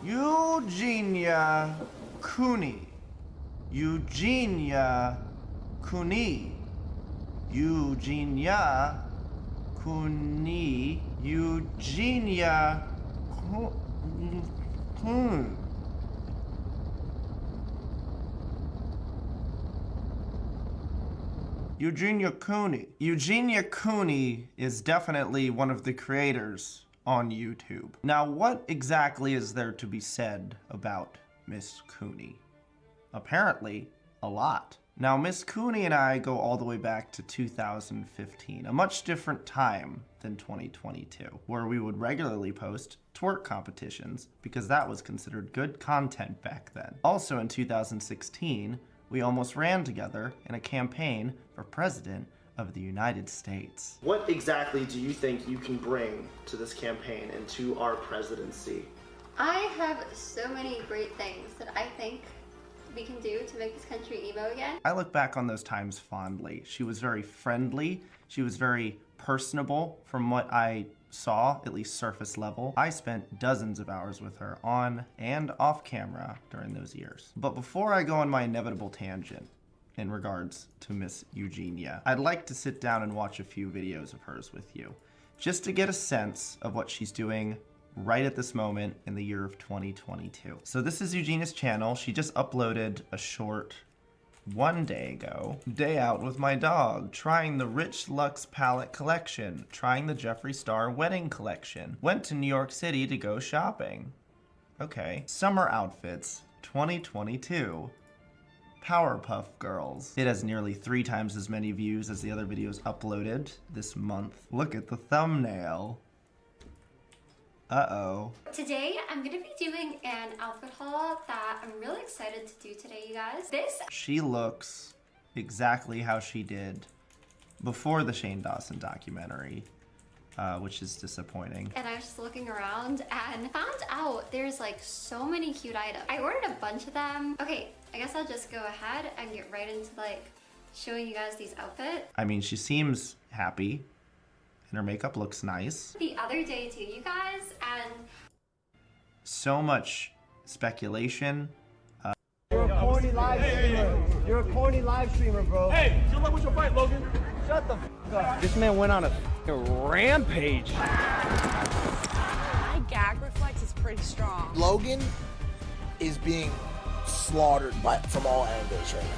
Eugenia Cooney. Eugenia Cooney. Eugenia Cooney. Eugenia Cooney. Eugenia Cooney. Eugenia Cooney is definitely one of the creators on YouTube. Now, what exactly is there to be said about Miss Cooney? Apparently, a lot. Now, Miss Cooney and I go all the way back to 2015, a much different time than 2022, where we would regularly post twerk competitions because that was considered good content back then. Also in 2016, we almost ran together in a campaign for president of the United States. What exactly do you think you can bring to this campaign and to our presidency? I have so many great things that I think we can do to make this country emo again. I look back on those times fondly. She was very friendly. She was very personable from what I saw, at least surface level. I spent dozens of hours with her on and off camera during those years. But before I go on my inevitable tangent in regards to Miss Eugenia, I'd like to sit down and watch a few videos of hers with you, just to get a sense of what she's doing right at this moment in the year of 2022. So this is Eugenia's channel. She just uploaded a short one day ago. Day out with my dog, trying the Rich Luxe palette collection, trying the Jeffree Star wedding collection. Went to New York City to go shopping. Okay. Summer outfits 2022. Powerpuff Girls. It has nearly 3 times as many views as the other videos uploaded this month. Look at the thumbnail. Uh-oh. Today, I'm gonna be doing an outfit haul that I'm really excited to do today, you guys. She looks exactly how she did before the Shane Dawson documentary, which is disappointing. And I was just looking around and found out there's like so many cute items. I ordered a bunch of them. Okay, I guess I'll just go ahead and get right into like showing you guys these outfits. I mean, she seems happy. And her makeup looks nice. The other day too, you guys, and so much speculation. You're a corny live streamer. You're a corny live streamer, bro. Hey, good luck with your fight, Logan. Shut the f up. This man went on a rampage. My gag reflex is pretty strong. Logan is being slaughtered from all angles right now.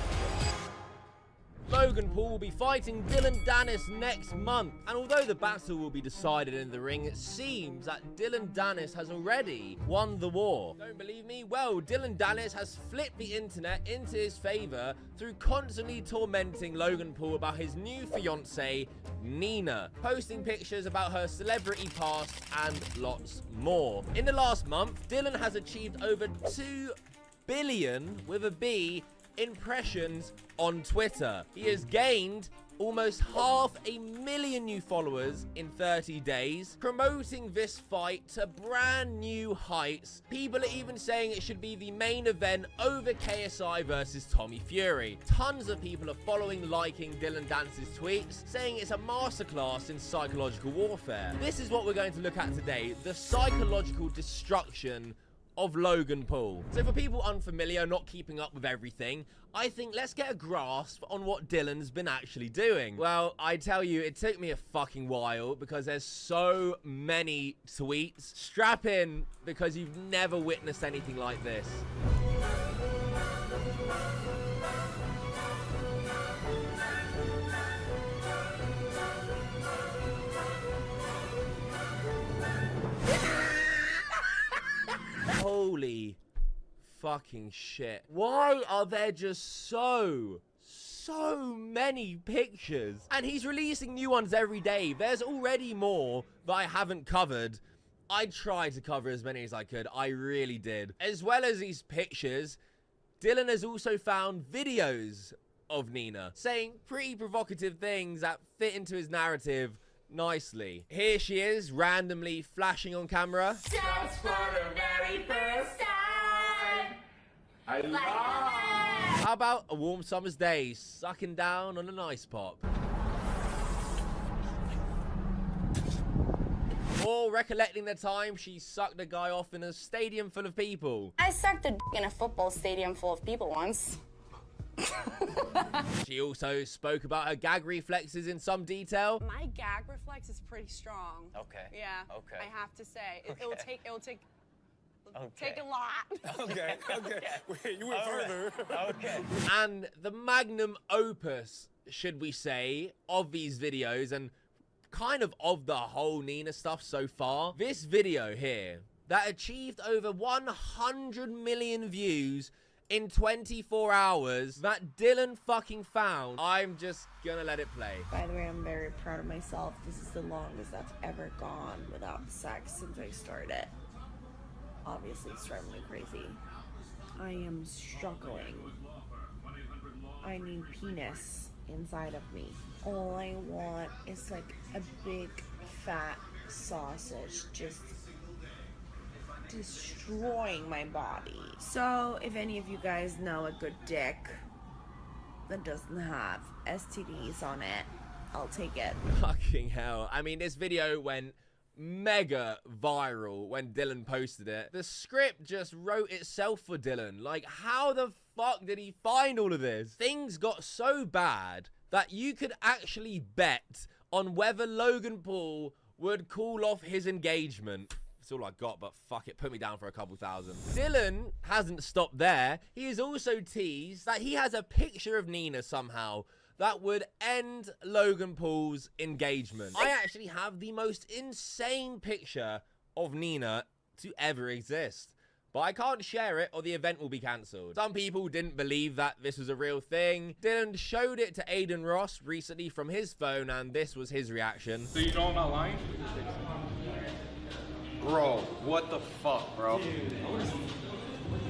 Logan Paul will be fighting Dylan Dennis next month, and although the battle will be decided in the ring, it seems that Dylan Dennis has already won the war. Don't believe me? Well, Dylan Dennis has flipped the internet into his favor through constantly tormenting Logan Paul about his new fiancée, Nina, posting pictures about her celebrity past and lots more. In the last month, Dylan has achieved over 2 billion, with a B, impressions on Twitter. He has gained almost 500,000 new followers in 30 days, promoting this fight to brand new heights. People are even saying it should be the main event over KSI versus Tommy Fury. Tons of people are following, liking Dylan Dance's tweets, saying it's a masterclass in psychological warfare. This is what we're going to look at today, the psychological destruction of Logan Paul. So for people unfamiliar, not keeping up with everything, I think let's get a grasp on what Dylan's been actually doing. Well, I tell you, it took me a fucking while because there's so many tweets. Strap in because you've never witnessed anything like this. Holy fucking shit. Why are there just so many pictures? And he's releasing new ones every day. There's already more that I haven't covered. I tried to cover as many as I could. I really did. As well as these pictures, Dylan has also found videos of Nina saying pretty provocative things that fit into his narrative nicely. Here she is, randomly flashing on camera. Just for the very first time. I love. How about a warm summer's day, sucking down on an ice pop? Or recollecting the time she sucked a guy off in a stadium full of people. I sucked a in a football stadium full of people once. She also spoke about her gag reflexes in some detail. My gag reflex is pretty strong. Okay. Yeah. Okay. I have to say, it'll take Okay. a lot. Okay. Wait, you went further. Okay. And the magnum opus, should we say, of these videos and kind of the whole Nina stuff so far, this video here that achieved over 100 million views in 24 hours that Dylan fucking found. I'm just gonna let it play. By the way, I'm very proud of myself. This is the longest I've ever gone without sex since I started. Obviously, it's driving me crazy. I am struggling. I need penis inside of me. All I want is like a big fat sausage just destroying my body. So if any of you guys know a good dick that doesn't have STDs on it, I'll take it. Fucking hell. I mean, this video went mega viral when Dylan posted it. The script just wrote itself for Dylan. Like, how the fuck did he find all of this? Things got so bad that you could actually bet on whether Logan Paul would call off his engagement. That's all I got, but fuck it, put me down for a couple thousand. Dylan hasn't stopped there. He has also teased that he has a picture of Nina somehow that would end Logan Paul's engagement. I actually have the most insane picture of Nina to ever exist, but I can't share it or the event will be cancelled. Some people didn't believe that this was a real thing. Dylan showed it to Aiden Ross recently from his phone, and this was his reaction. So you know I'm not lying? Bro, what the fuck, bro?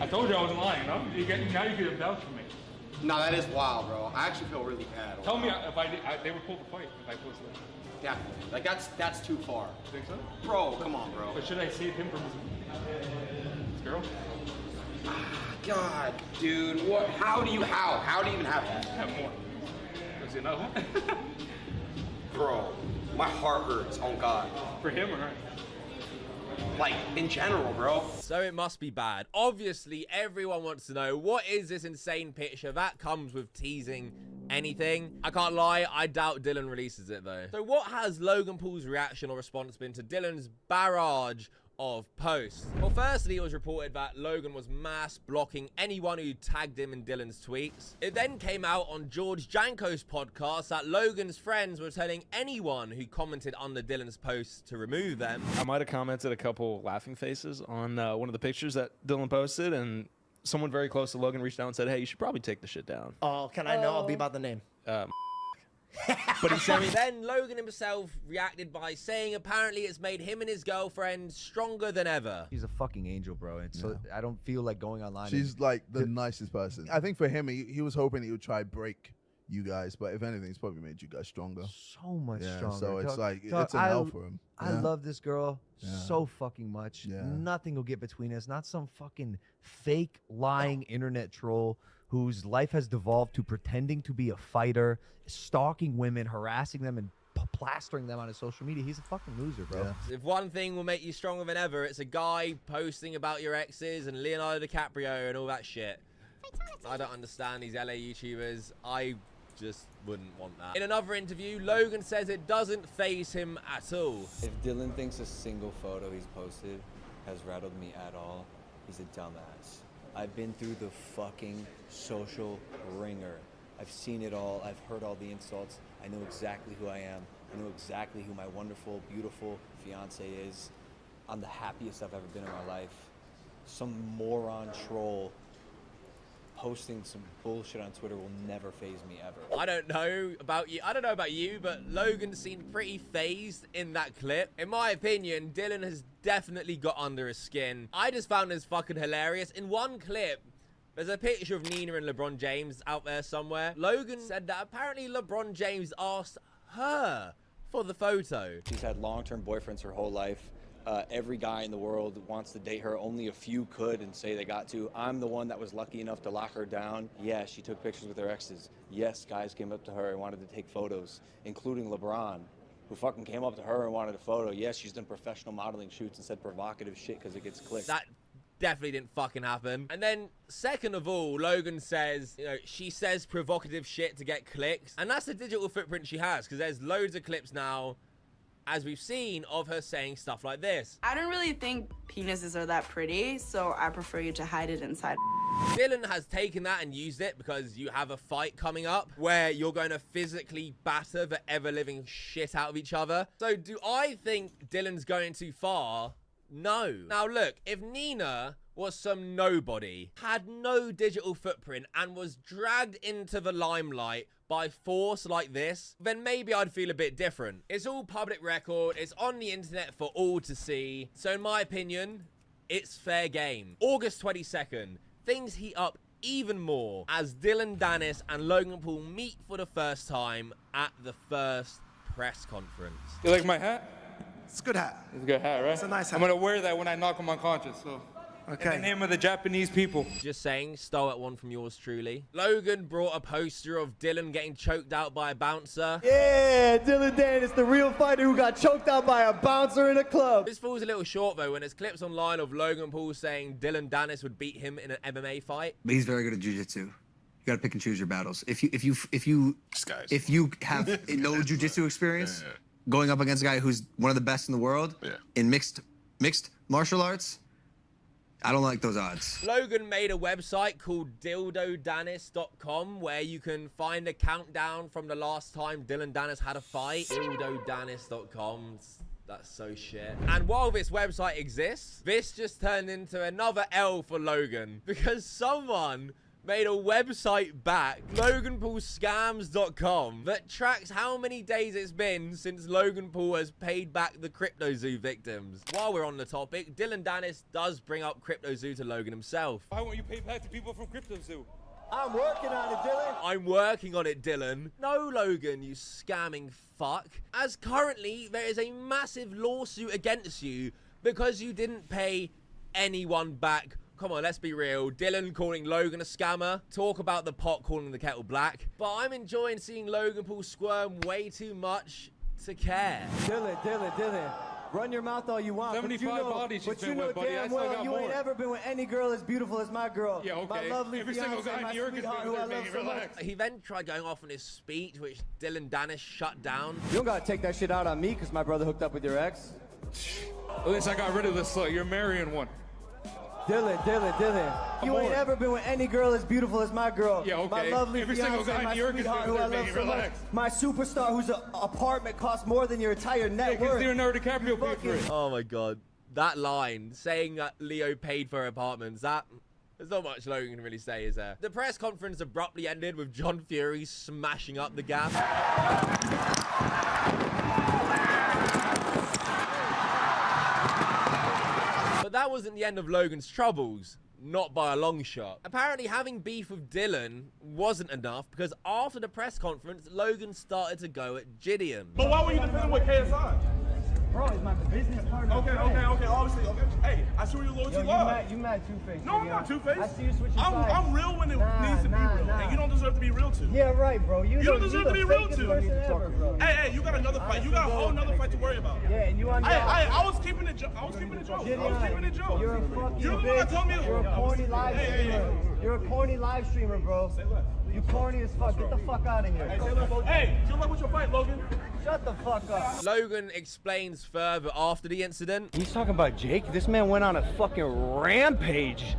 I told you I wasn't lying, no? Now you get vouch for me. No, that is wild, bro. I actually feel really bad. Tell me if they would pull the fight if I posted it. Definitely. Like, that's too far. Think so? Bro, come on, bro. But should I save him from his girl? God, dude, what? How do you even have that? Have more. Does he know? Bro, my heart hurts, oh God. For him or her? Like, in general, bro. So it must be bad. Obviously, everyone wants to know, what is this insane picture that comes with teasing anything? I can't lie, I doubt Dylan releases it though. So what has Logan Paul's reaction or response been to Dylan's barrage of posts? Well, firstly, it was reported that Logan was mass blocking anyone who tagged him in Dylan's tweets. It then came out on George Janko's podcast that Logan's friends were telling anyone who commented under Dylan's posts to remove them. I might have commented a couple laughing faces on one of the pictures that Dylan posted, and someone very close to Logan reached out and said, hey, you should probably take the shit down. Oh, can I know? I'll be about the name. But he said then Logan himself reacted by saying apparently it's made him and his girlfriend stronger than ever. She's a fucking angel, bro. And so I don't feel like going online. She's like the nicest person. I think for him, he was hoping he would try break you guys, but if anything, it's probably made you guys stronger. So much stronger. So it's like Dog, it's an L for him. I love this girl Yeah. so fucking much. Yeah. Nothing will get between us. Not some fucking fake lying internet troll whose life has devolved to pretending to be a fighter, stalking women, harassing them, and plastering them on his social media. He's a fucking loser, bro. If one thing will make you stronger than ever, it's a guy posting about your exes and Leonardo DiCaprio and all that shit. I don't understand these LA YouTubers. I just wouldn't want that. In another interview, Logan says it doesn't faze him at all. If Dylan thinks a single photo he's posted has rattled me at all, he's a dumbass. I've been through the fucking social ringer. I've seen it all. I've heard all the insults. I know exactly who I am. I know exactly who my wonderful, beautiful fiance is. I'm the happiest I've ever been in my life. Some moron troll posting some bullshit on Twitter will never faze me ever. I don't know about you, but Logan seemed pretty phased in that clip. In my opinion, Dylan has definitely got under his skin. I just found this fucking hilarious. In one clip, there's a picture of Nina and LeBron James out there somewhere. Logan said that apparently LeBron James asked her for the photo. She's had long-term boyfriends her whole life. Every guy in the world wants to date her. Only a few could and say they got to. I'm the one that was lucky enough to lock her down. Yeah, she took pictures with her exes. Yes, guys came up to her and wanted to take photos, including LeBron, who fucking came up to her and wanted a photo. Yes, she's done professional modeling shoots and said provocative shit because it gets clicked. That definitely didn't fucking happen. And then, second of all, Logan says, you know, she says provocative shit to get clicks. And that's the digital footprint she has, because there's loads of clips now, as we've seen, of her saying stuff like this. I don't really think penises are that pretty, so I prefer you to hide it inside. Dylan has taken that and used it because you have a fight coming up where you're going to physically batter the ever-living shit out of each other. So do I think Dylan's going too far? No. Now look, if Nina was some nobody, had no digital footprint, and was dragged into the limelight by force like this, then maybe I'd feel a bit different. It's all public record, it's on the internet for all to see, so in my opinion, it's fair game. August 22nd, things heat up even more as Dylan Dennis and Logan Paul meet for the first time at the first press conference. You like my hat? It's a good hat. It's a good hat, right? It's a nice hat. I'm gonna wear that when I knock him unconscious, so. Okay. In the name of the Japanese people. Just saying, stole that one from yours truly. Logan brought a poster of Dylan getting choked out by a bouncer. Yeah, Dylan Dennis, the real fighter who got choked out by a bouncer in a club. This falls a little short though when there's clips online of Logan Paul saying Dylan Dennis would beat him in an MMA fight. But he's very good at jiu-jitsu. You gotta pick and choose your battles. If you have no jiu-jitsu experience, going up against a guy who's one of the best in the world in mixed martial arts, I don't like those odds. Logan made a website called dildodanis.com where you can find a countdown from the last time Dylan Dennis had a fight. Dildodanis.com. That's so shit. And while this website exists, this just turned into another L for Logan because someone made a website back, LoganPaulScams.com, that tracks how many days it's been since Logan Paul has paid back the CryptoZoo victims. While we're on the topic, Dylan Dennis does bring up CryptoZoo to Logan himself. Why won't you pay back to people from CryptoZoo? I'm working on it, Dylan. I'm working on it, Dylan. No, Logan, you scamming fuck. As currently, there is a massive lawsuit against you because you didn't pay anyone back. Come on, let's be real. Dylan calling Logan a scammer. Talk about the pot calling the kettle black. But I'm enjoying seeing Logan Paul squirm way too much to care. Dylan. Run your mouth all you want. 75 bodies she's been with, buddy. I Damn still well got you more. ain't ever been with any girl as beautiful as my girl. Yeah, okay. My lovely Every single fiance, guy in my New York has sweetheart, been who I with her, love baby. so much. Relax. He then tried going off on his speech, which Dylan Dennis shut down. You don't gotta take that shit out on me because my brother hooked up with your ex. At least I got rid of this slut. You're marrying one. Dylan. You ain't ever been with any girl as beautiful as my girl. Yeah, okay. My lovely Every fiance, single guy in my New York has sweetheart, been who I with her, love baby. so much. Relax. My superstar whose apartment costs more than your entire net Because worth. Leonardo DiCaprio paid for it. Oh my god. That line, saying that Leo paid for apartments, there's not much Logan can really say, is there? The press conference abruptly ended with John Fury smashing up the gas. But that wasn't the end of Logan's troubles. not by a long shot. Apparently having beef with Dylan wasn't enough because after the press conference, Logan started to go at Gideon. But why were you defending with KSI? Bro, it's my business partner. Okay, obviously, okay. Hey, I see where your loyalty lies. You mad two-faced. No, I'm not two-faced. I see you switching sides. I'm real when it needs to be real, and you don't deserve to be real too. Yeah, right, bro. You don't deserve to be real fakest too. person ever, bro. Hey, you got another fight. You got a whole nother fight to worry about. Yeah, and you on your I was keeping it joke. You're a fucking You're the one that told me. You're a corny live streamer. You're a corny live streamer, bro. You corny as fuck. Get the fuck out of here. Hey, good luck with your fight, Logan. Shut the fuck up. Logan explains further after the incident. He's talking about Jake. This man went on a fucking rampage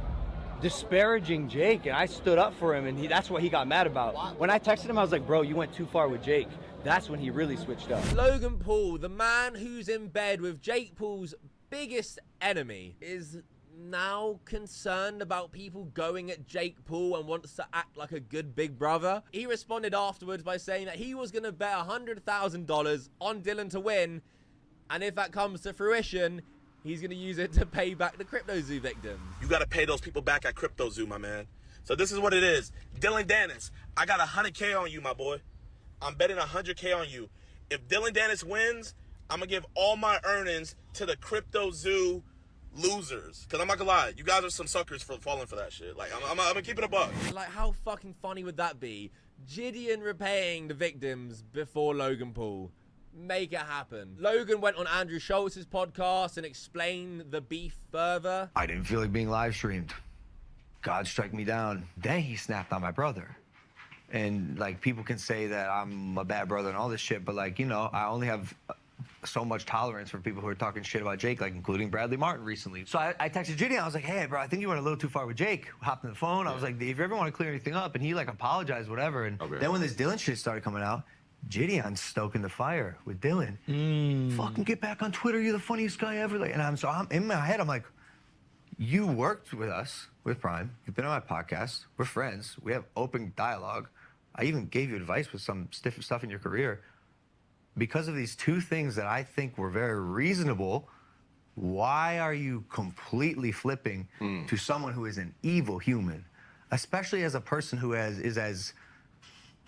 disparaging Jake, and I stood up for him, and that's what he got mad about. When I texted him, I was like, bro, you went too far with Jake. That's when he really switched up. Logan Paul, the man who's in bed with Jake Paul's biggest enemy, is now concerned about people going at Jake Paul and wants to act like a good big brother. He responded afterwards by saying that he was going to bet $100,000 on Dylan to win, and if that comes to fruition, he's going to use it to pay back the CryptoZoo victims. You got to pay those people back at CryptoZoo, my man. So this is what it is. Dylan Dennis, I got 100K on you, my boy. I'm betting 100K on you. If Dylan Dennis wins, I'm going to give all my earnings to the CryptoZoo losers. Because I'm not going to lie, you guys are some suckers for falling for that shit. Like, I'm going to keep it a buck. Like, how fucking funny would that be? Gideon repaying the victims before Logan Paul. Make it happen. Logan went on Andrew Schultz's podcast and explained the beef further. I didn't feel like being live streamed. God struck me down. Then he snapped on my brother. And like, people can say that I'm a bad brother and all this shit, but like, you know, I only have so much tolerance for people who are talking shit about Jake, like including Bradley Martin recently. So I texted Gideon. I was like, hey, bro, I think you went a little too far with Jake. Hopped on the phone. I was like, if you ever want to clear anything up, and he like apologized, whatever. And then when this Dylan shit started coming out, Gideon's stoking the fire with Dylan. Fucking get back on Twitter. You're the funniest guy ever. Like, and I'm in my head, I'm like, you worked with us, with Prime. You've been on my podcast. We're friends. We have open dialogue. I even gave you advice with some stiff stuff in your career. Because of these two things that I think were very reasonable, why are you completely flipping to someone who is an evil human, especially as a person who is as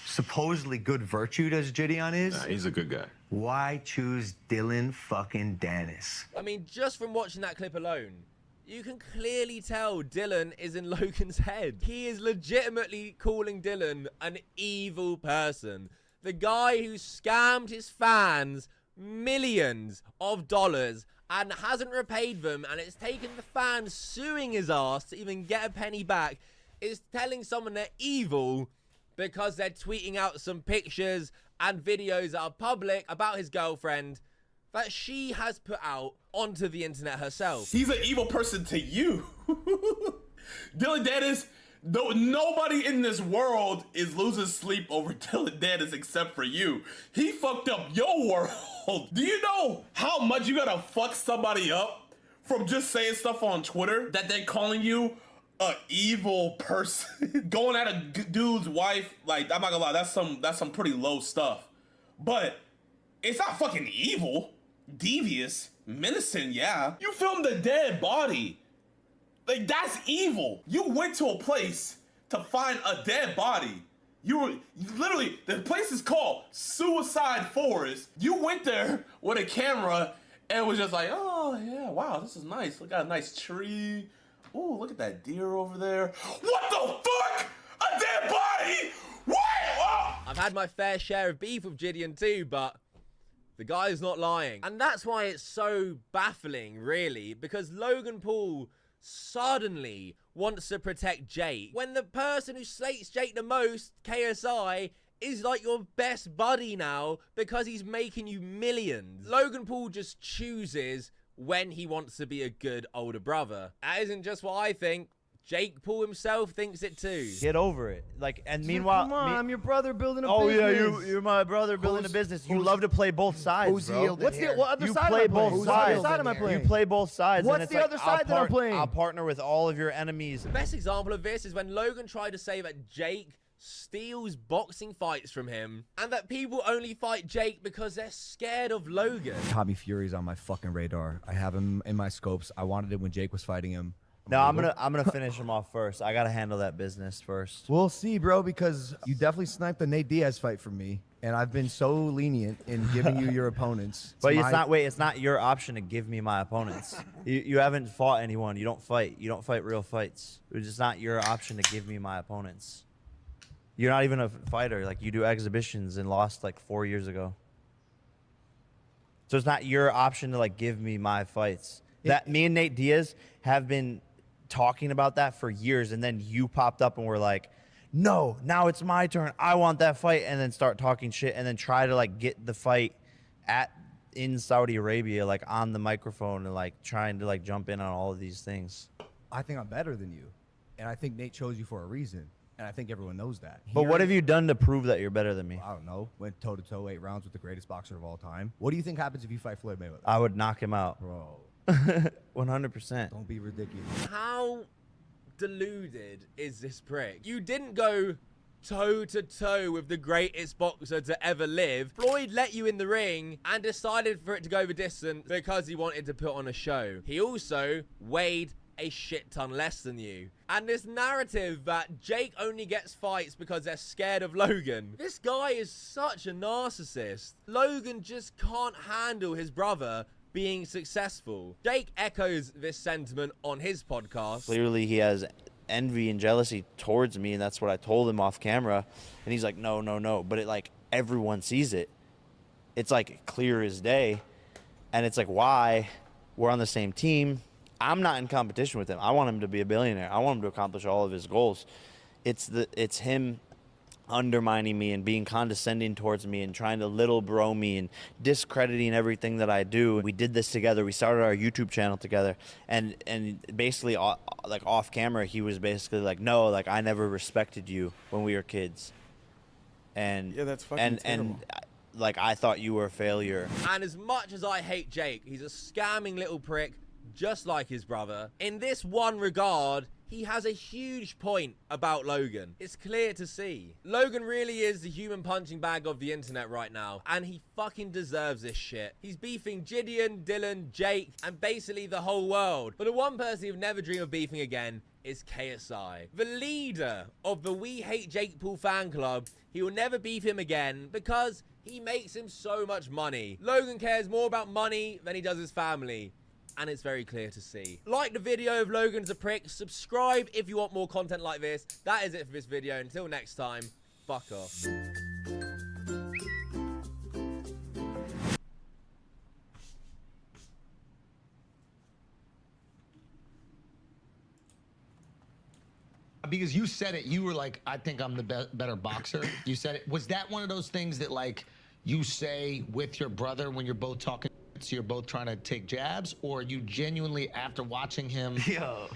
supposedly good virtued as Gideon is? Nah, he's a good guy. Why choose Dylan fucking Dennis? I mean, just from watching that clip alone, you can clearly tell Dylan is in Logan's head. He is legitimately calling Dylan an evil person. The guy who scammed his fans millions of dollars and hasn't repaid them, and it's taken the fans suing his ass to even get a penny back, is telling someone they're evil because they're tweeting out some pictures and videos that are public about his girlfriend that she has put out onto the internet herself. He's an evil person to you. Dylan Dennis, though nobody in this world is losing sleep over Dylan Dennis except for you. He fucked up your world. Do you know how much you gotta fuck somebody up from just saying stuff on Twitter that they're calling you a evil person? Going at a dude's wife, like, I'm not gonna lie, that's some pretty low stuff. But it's not fucking evil. Devious, menacing, yeah. You filmed a dead body. Like, that's evil. You went to a place to find a dead body. You were literally, the place is called Suicide Forest. You went there with a camera and was just like, oh yeah, wow, this is nice. Look at a nice tree. Ooh, look at that deer over there. What the fuck? A dead body? What? Oh. I've had my fair share of beef with Gideon too, but the guy's not lying. And that's why it's so baffling, really, because Logan Paul suddenly wants to protect Jake when the person who slates Jake the most, KSI, is like your best buddy now because he's making you millions. Logan Paul just chooses when he wants to be a good older brother. That isn't just what I think. Jake Paul himself thinks it too. Get over it. Like, and meanwhile, come on, I'm your brother building a oh business. yeah, you're my brother building a business. You love to play both sides, who's bro. yielded What's the what other side play am I playing? both Who's sides. the other side am I playing? You play both sides. What's and it's the like, other side that I'm playing? I'll partner with all of your enemies. The best example of this is when Logan tried to say that Jake steals boxing fights from him and that people only fight Jake because they're scared of Logan. Tommy Fury's on my fucking radar. I have him in my scopes. I wanted it when Jake was fighting him. No, I'm gonna finish him off first. I gotta handle that business first. We'll see, bro, because you definitely sniped the Nate Diaz fight from me, and I've been so lenient in giving you your opponents. But it's not your option to give me my opponents. You haven't fought anyone. You don't fight. You don't fight real fights. It's just not your option to give me my opponents. You're not even a fighter. Like, you do exhibitions and lost like 4 years ago. So it's not your option to like give me my fights. That me and Nate Diaz have been talking about that for years, and then you popped up and were like, no, now it's my turn, I want that fight, and then start talking shit and then try to like get the fight in Saudi Arabia, like on the microphone, and like trying to like jump in on all of these things. I think I'm better than you, and I think Nate chose you for a reason, and I think everyone knows that. But what have you done to prove that you're better than me? I don't know. Went toe to toe 8 rounds with the greatest boxer of all time. What do you think happens if you fight Floyd Mayweather? I would knock him out, bro. 100%. Don't be ridiculous. How deluded is this prick? You didn't go toe to toe with the greatest boxer to ever live. Floyd let you in the ring and decided for it to go the distance because he wanted to put on a show. He also weighed a shit ton less than you. And this narrative that Jake only gets fights because they're scared of Logan. This guy is such a narcissist. Logan just can't handle his brother being successful. Jake echoes this sentiment on his podcast. Clearly he has envy and jealousy towards me, and that's what I told him off camera. And he's like, no, no, no. But it like, everyone sees it. It's like clear as day. And it's like, why? We're on the same team. I'm not in competition with him. I want him to be a billionaire. I want him to accomplish all of his goals. It's him undermining me and being condescending towards me and trying to little bro me and discrediting everything that I do. We did this together. We started our YouTube channel together, and basically like off camera, he was basically like, no, like I never respected you when we were kids. And yeah, that's fucking terrible. Like I thought you were a failure. And as much as I hate Jake, he's a scamming little prick, just like his brother. In this one regard, he has a huge point about Logan. It's clear to see. Logan really is the human punching bag of the internet right now, and he fucking deserves this shit. He's beefing Gideon, Dylan, Jake, and basically the whole world. But the one person he'll never dream of beefing again is KSI. The leader of the We Hate Jake Paul fan club. He will never beef him again because he makes him so much money. Logan cares more about money than he does his family. And it's very clear to see. Like the video if Logan's a prick. Subscribe if you want more content like this. That is it for this video. Until next time, fuck off. Because you said it, you were like, I think I'm the better boxer. You said it. Was that one of those things that like you say with your brother when you're both talking? So you're both trying to take jabs, or you genuinely, after watching him, Yo,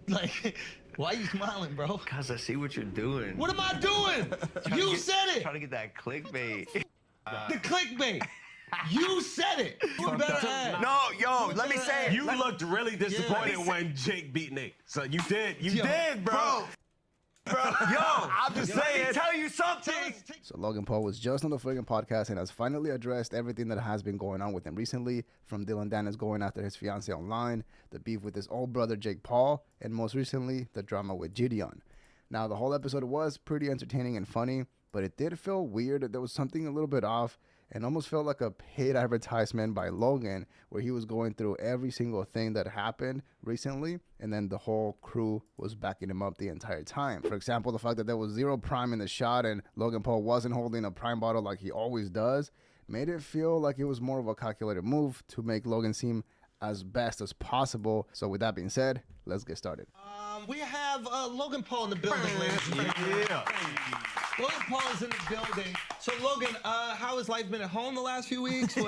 like, why are you smiling, bro? Cause I see what you're doing. What am I doing? You said it. Trying to get that clickbait. The clickbait. You said it. You better add. No, yo, let me say it. You looked really disappointed when Jake beat Nate. So you did, bro. Bro, yo, I'm just saying. Let me tell you something. So Logan Paul was just on the friggin' podcast and has finally addressed everything that has been going on with him recently, from Dylan Dennis going after his fiance online, the beef with his old brother Jake Paul, and most recently, the drama with Gideon. Now, the whole episode was pretty entertaining and funny, but it did feel weird that there was something a little bit off, and almost felt like a paid advertisement by Logan, where he was going through every single thing that happened recently, and then the whole crew was backing him up the entire time. For example, the fact that there was 0 prime in the shot and Logan Paul wasn't holding a prime bottle like he always does made it feel like it was more of a calculated move to make Logan seem as best as possible. So with that being said, let's get started. We have Logan Paul in the building, ladies and gentlemen. Yeah. Logan Paul is in the building. So Logan, how has life been at home the last few weeks? Can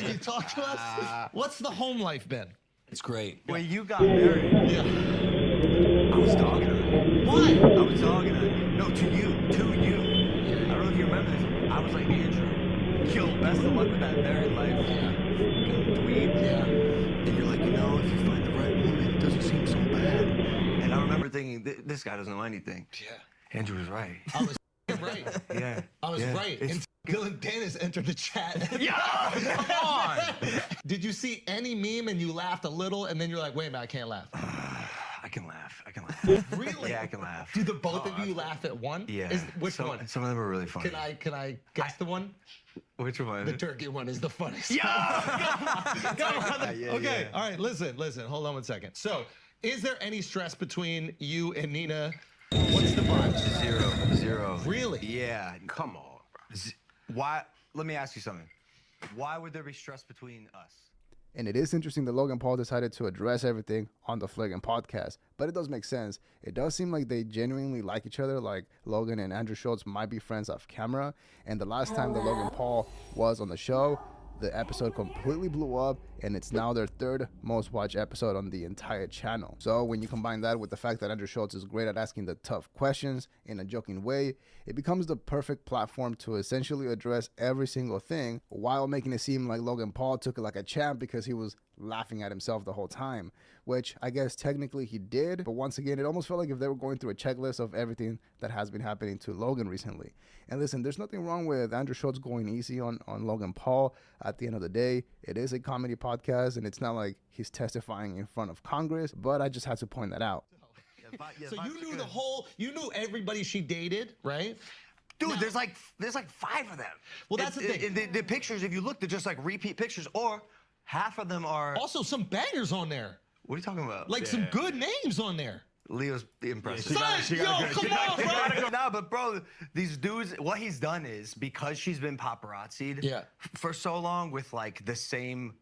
you talk to us? What's the home life been? It's great. When you got married, I was dogging her. What? I was dogging her. No, to you. I don't know if you remember this. I was like, Andrew, yo, best of luck with that married life. Fucking dweeb. Yeah. And you're like, you know, if you find the right woman, it doesn't seem so bad. And I remember thinking, this guy doesn't know anything. Yeah. Andrew was right. I was right. Yeah. I was right. And Dylan Dennis entered the chat. Yeah, come on. Did you see any meme and you laughed a little and then you're like, wait a minute, I can't laugh? I can laugh. I can laugh. Really? Yeah, I can laugh. Do the both of you laugh at one? Yeah. Which one? Some of them are really funny. Can I guess the one? Which one? The turkey one is the funniest. Yeah! Come on. Yeah, Okay, yeah. all right, listen. Hold on one second. So, is there any stress between you and Nina? What's the vibe? Zero. Really? Yeah. Come on, bro. Why? Let me ask you something. Why would there be stress between us? And it is interesting that Logan Paul decided to address everything on the Flagrant podcast, but it does make sense. It does seem like they genuinely like each other, like Logan and Andrew Schultz might be friends off camera. And the last time that Logan Paul was on the show, the episode completely blew up, and it's now their third most watched episode on the entire channel. So when you combine that with the fact that Andrew Schultz is great at asking the tough questions in a joking way, it becomes the perfect platform to essentially address every single thing while making it seem like Logan Paul took it like a champ because he was laughing at himself the whole time, which I guess technically he did. But once again, it almost felt like if they were going through a checklist of everything that has been happening to Logan recently. And listen, there's nothing wrong with Andrew Schultz going easy on Logan Paul. At the end of the day, it is a comedy podcast, and it's not like he's testifying in front of Congress, but I just had to point that out. So you knew everybody she dated, right? Dude, there's like 5 of them. Well, that's the thing. The pictures, if you look, they're just like repeat pictures, or half of them are. Also, some bangers on there. What are you talking about? Like some good names on there. Leo's impressive. Come on, No, but bro, these dudes, what he's done is because she's been paparazzi'd for so long with like the same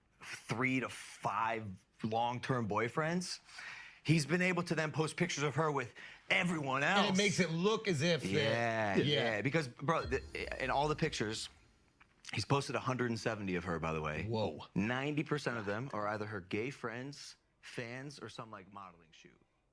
3 to 5 long-term boyfriends, he's been able to then post pictures of her with everyone else. And it makes it look as if. Yeah. Because, bro, in all the pictures, he's posted 170 of her, by the way. Whoa. 90% of them are either her gay friends, fans, or some like modeling shoot.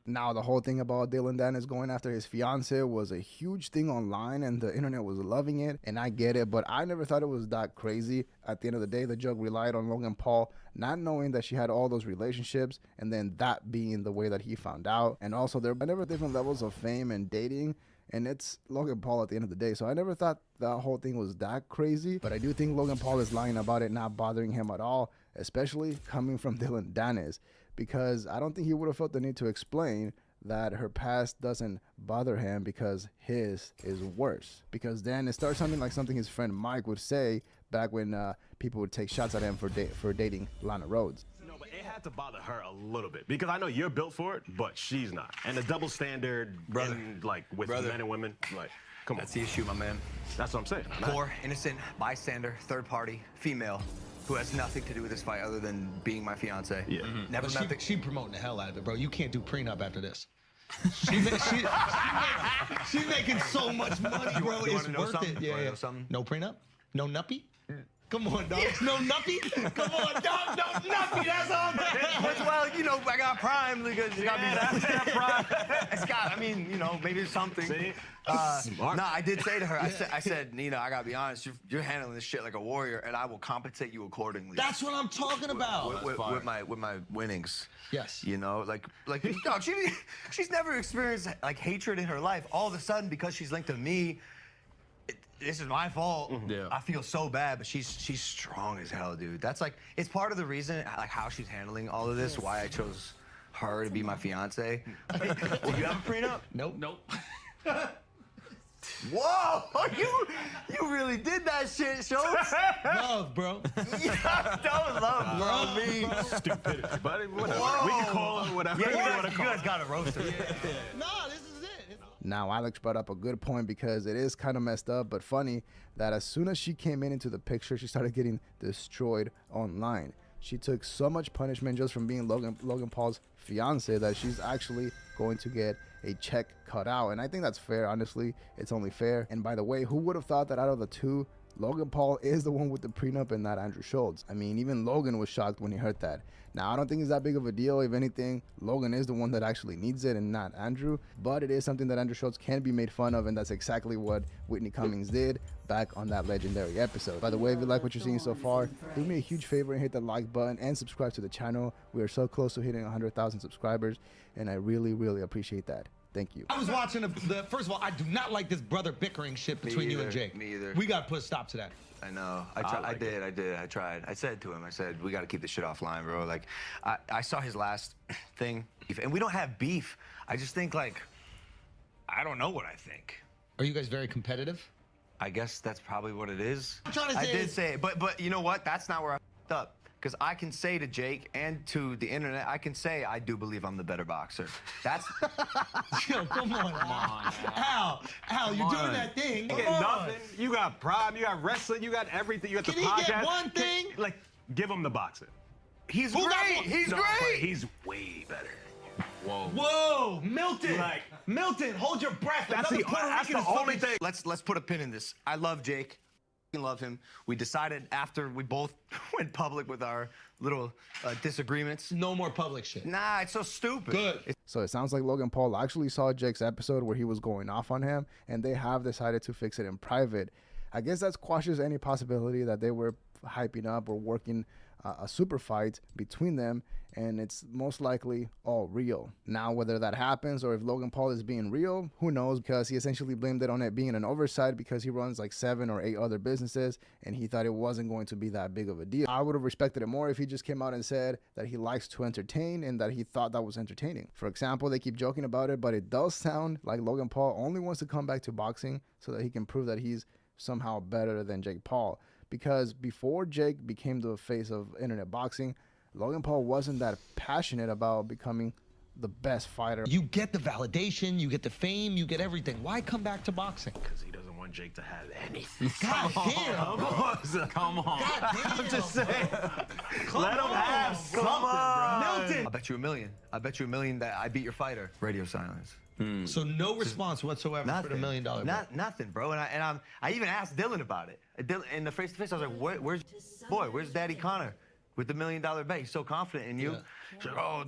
Now, the whole thing about Dylan Dennis going after his fiance was a huge thing online, and the internet was loving it, and I get it, but I never thought it was that crazy. At the end of the day, the joke relied on Logan Paul not knowing that she had all those relationships, and then that being the way that he found out. And also, there are never different levels of fame and dating, and it's Logan Paul at the end of the day. So I never thought that whole thing was that crazy, but I do think Logan Paul is lying about it not bothering him at all, especially coming from Dylan Dennis, because I don't think he would have felt the need to explain that her past doesn't bother him because his is worse. Because then it starts sounding like something his friend Mike would say back when people would take shots at him for dating Lana Rhodes. No, but it had to bother her a little bit because I know you're built for it, but she's not. And the double standard, with men and women, like, come on. That's the issue, my man. That's what I'm saying. Poor, innocent, bystander, third party, female, who has nothing to do with this fight other than being my fiance. Yeah. Never met the... She promoting the hell out of it, bro. You can't do prenup after this. She's making so much money, bro. It's worth it. Yeah. No prenup? No nuppy? Come on, dog. No nuppy? Come on, dog. No nuppy. That's all. Well, you know, I got Prime because you got me Prime. It's got, I mean, you know, maybe it's something. See? Smart. No, I did say to her, I said, Nina, I gotta be honest, you're handling this shit like a warrior, and I will compensate you accordingly. That's what I'm talking about. With my winnings. Yes. You know, like dog, she's never experienced like hatred in her life. All of a sudden, because she's linked to me, this is my fault. Yeah. I feel so bad, but she's strong as hell, dude. That's like, it's part of the reason, like how she's handling all of this, why I chose her to be my fiance. Do you have a prenup? Nope. Whoa! You really did that shit, Schultz. Love, bro. Yeah, that was love, bro. Me. Stupidity, buddy. Whatever. Whoa. We can call it whatever Yeah, we want to you call guys it. got to roast her. No, this is it. Now, Alex brought up a good point because it is kind of messed up, but funny that as soon as she came into the picture, she started getting destroyed online. She took so much punishment just from being Logan Paul's fiance that she's actually going to get a check cut out. And I think that's fair, honestly. It's only fair. And by the way, who would have thought that out of the two, Logan Paul is the one with the prenup and not Andrew Schultz? I mean, even Logan was shocked when he heard that. Now, I don't think it's that big of a deal. If anything, Logan is the one that actually needs it and not Andrew. But it is something that Andrew Schultz can be made fun of, and that's exactly what Whitney Cummings did back on that legendary episode. By the way, if you like what you're seeing so far, do me a huge favor and hit the like button and subscribe to the channel. We are so close to hitting 100,000 subscribers, and I really, really appreciate that. Thank you. I was watching first of all, I do not like this brother bickering shit between you and Jake. Me either. We got to put a stop to that. I know. I did. I tried. I said to him, I said, we got to keep this shit offline, bro. Like, I saw his last thing, and we don't have beef. I just think, like, I don't know what I think. Are you guys very competitive? I guess that's probably what it is. I'm trying to I say did say it, but you know what? That's not where I f***ed up. Because I can say to Jake and to the internet, I can say I do believe I'm the better boxer. That's. Yo, come on, Al. Al, you're doing that thing. You Come get on. nothing. You got Prime, you got wrestling, you got everything. You got the Can he podcast. get one thing? Like, give him the boxing. He's Who got great. one? He's No, great. but he's way better. Whoa. Whoa, Milton. Like- Milton, hold your breath. That's Another the, Puerto that's Rican the is only fucking- thing. Let's put a pin in this. I love Jake. I love him. We decided after we both went public with our little disagreements. No more public shit. Nah, it's so stupid. Good. So it sounds like Logan Paul actually saw Jake's episode where he was going off on him, and they have decided to fix it in private. I guess that squashes any possibility that they were hyping up or working a super fight between them, and it's most likely all real. Now, whether that happens or if Logan Paul is being real, who knows, because he essentially blamed it on it being an oversight because he runs like 7 or 8 other businesses and he thought it wasn't going to be that big of a deal. I would have respected it more if he just came out and said that he likes to entertain and that he thought that was entertaining. For example, they keep joking about it, but it does sound like Logan Paul only wants to come back to boxing so that he can prove that he's somehow better than Jake Paul. Because before Jake became the face of internet boxing, Logan Paul wasn't that passionate about becoming the best fighter. You get the validation, you get the fame, you get everything. Why come back to boxing? Because he doesn't want Jake to have anything. God damn. Come on. God damn. I'm just saying. Let him have something, bro. Milton. I bet you $1 million. I bet you $1 million that I beat your fighter. Radio silence. So no response whatsoever for the $1 million bet. Nothing, bro. And I even asked Dylan about it. In the face-to-face, I was like, where's boy? Where's Daddy Connor with the $1 million bet? He's so confident in you. Yeah. He's like, oh,